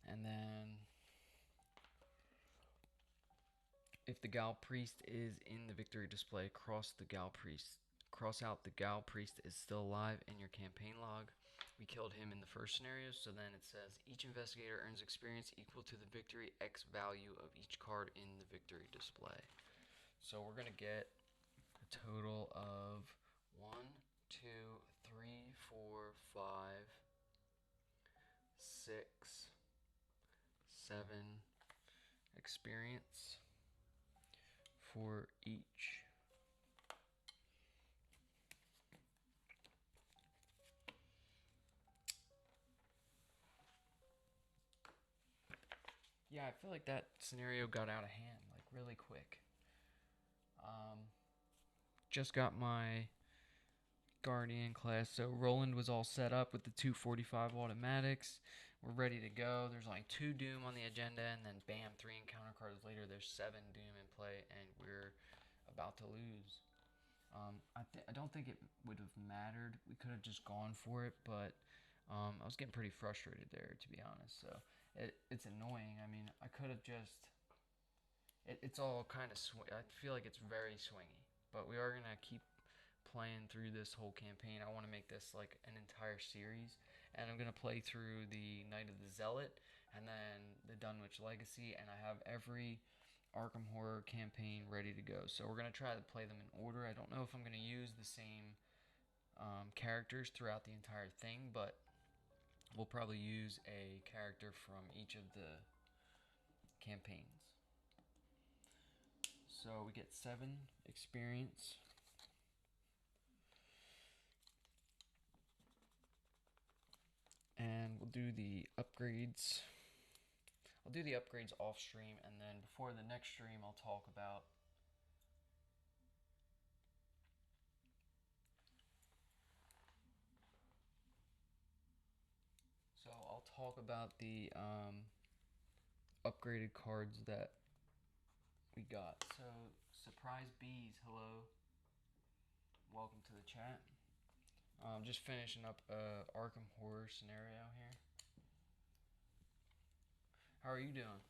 A: And then if the Gal Priest is in the victory display, cross out the Gal Priest is still alive in your campaign log. We killed him in the first scenario, so then it says each investigator earns experience equal to the victory X value of each card in the victory display. So we're gonna get a total of 1, 2, 3, 4, 5, 6, 7 experience for each. Yeah, I feel like that scenario got out of hand, like really quick. Just got my Guardian class, so Roland was all set up with the 245 automatics. We're ready to go. There's only 2 Doom on the agenda, and then bam, 3 encounter cards later, there's 7 Doom in play, and we're about to lose. I don't think it would have mattered. We could have just gone for it, but I was getting pretty frustrated there, to be honest. So it's annoying. I mean, I could have just. It's all kind of I feel like it's very swingy, but we are gonna keep playing through this whole campaign. I want to make this like an entire series, and I'm gonna play through the Night of the Zealot, and then the Dunwich Legacy, and I have every Arkham Horror campaign ready to go. So we're gonna try to play them in order. I don't know if I'm gonna use the same characters throughout the entire thing, but we'll probably use a character from each of the campaigns. So we get 7 experience. And we'll do the upgrades. I'll do the upgrades off stream, and then before the next stream I'll talk about the upgraded cards that we got. So Surprise Bees, hello, welcome to the chat. Just finishing up Arkham Horror scenario here. How are you doing?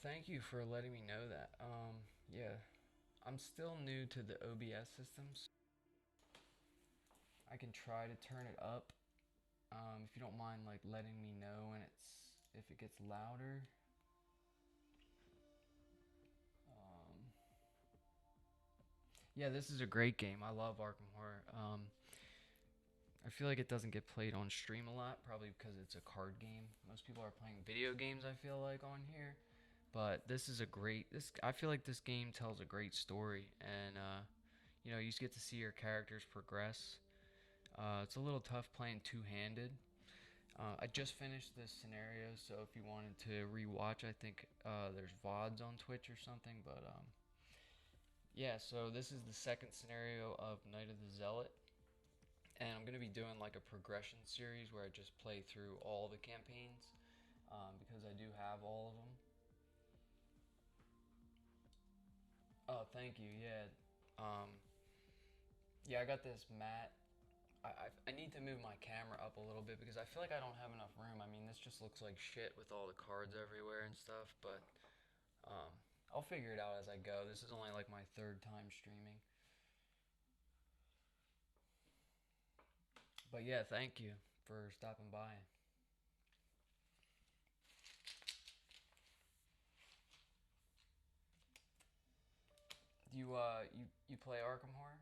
A: Thank you for letting me know that. Yeah, I'm still new to the OBS systems. I can try to turn it up. If you don't mind, like letting me know when if it gets louder. Yeah, this is a great game. I love Arkham Horror. I feel like it doesn't get played on stream a lot, probably because it's a card game. Most people are playing video games, I feel like, on here. But this is a great. I feel like this game tells a great story, and you get to see your characters progress. It's a little tough playing two-handed. I just finished this scenario, so if you wanted to rewatch, I think there's Vods on Twitch or something. But yeah, so this is the second scenario of Night of the Zealot, and I'm gonna be doing like a progression series where I just play through all the campaigns because I do have all of them. Oh, thank you. Yeah, yeah, I got this mat. I need to move my camera up a little bit because I feel like I don't have enough room. I mean, this just looks like shit with all the cards everywhere and stuff, but um, I'll figure it out as I go. This is only like my 3rd time streaming. But yeah, thank you for stopping by. You play Arkham Horror?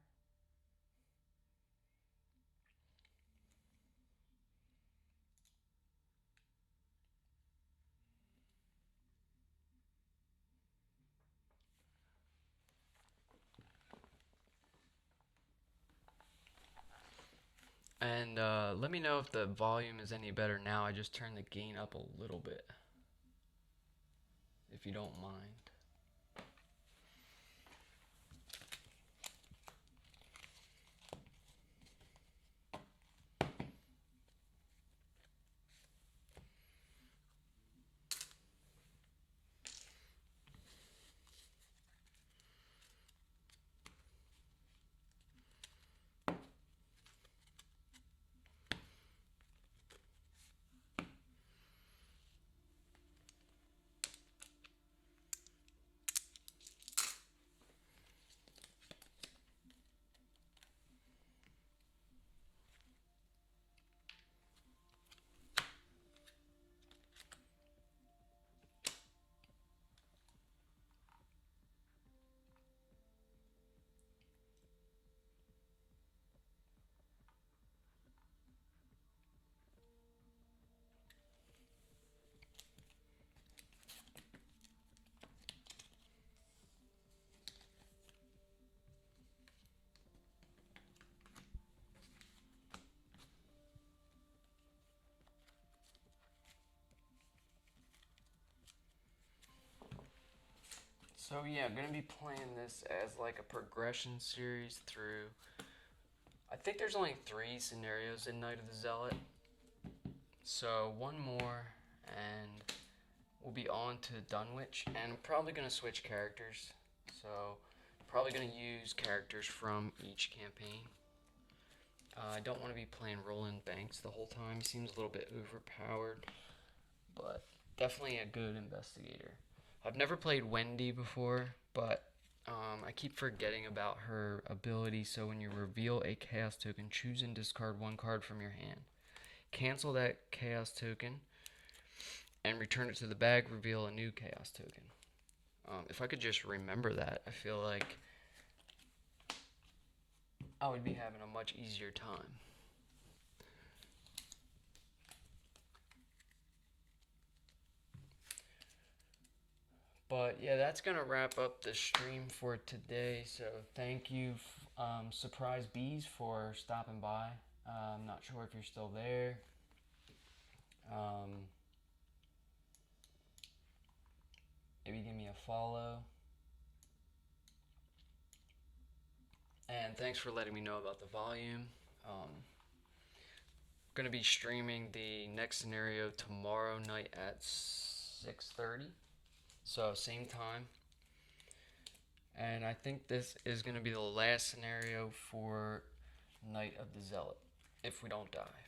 A: And let me know if the volume is any better now. I just turned the gain up a little bit. if you don't mind. So yeah, I'm gonna be playing this as like a progression series through. I think there's only 3 scenarios in Night of the Zealot. So one more, and we'll be on to Dunwich, and I'm probably gonna switch characters. So probably gonna use characters from each campaign. I don't want to be playing Roland Banks the whole time. He seems a little bit overpowered, but definitely a good investigator. I've never played Wendy before, but I keep forgetting about her ability. So when you reveal a chaos token, choose and discard 1 card from your hand. Cancel that chaos token and return it to the bag. Reveal a new chaos token. If I could just remember that, I feel like I would be having a much easier time. But yeah, that's gonna wrap up the stream for today. So thank you, Surprise Bees, for stopping by. I'm not sure if you're still there. Maybe give me a follow. And thanks for letting me know about the volume. Gonna be streaming the next scenario tomorrow night at 6:30. So same time. And I think this is going to be the last scenario for Night of the Zealot, if we don't die.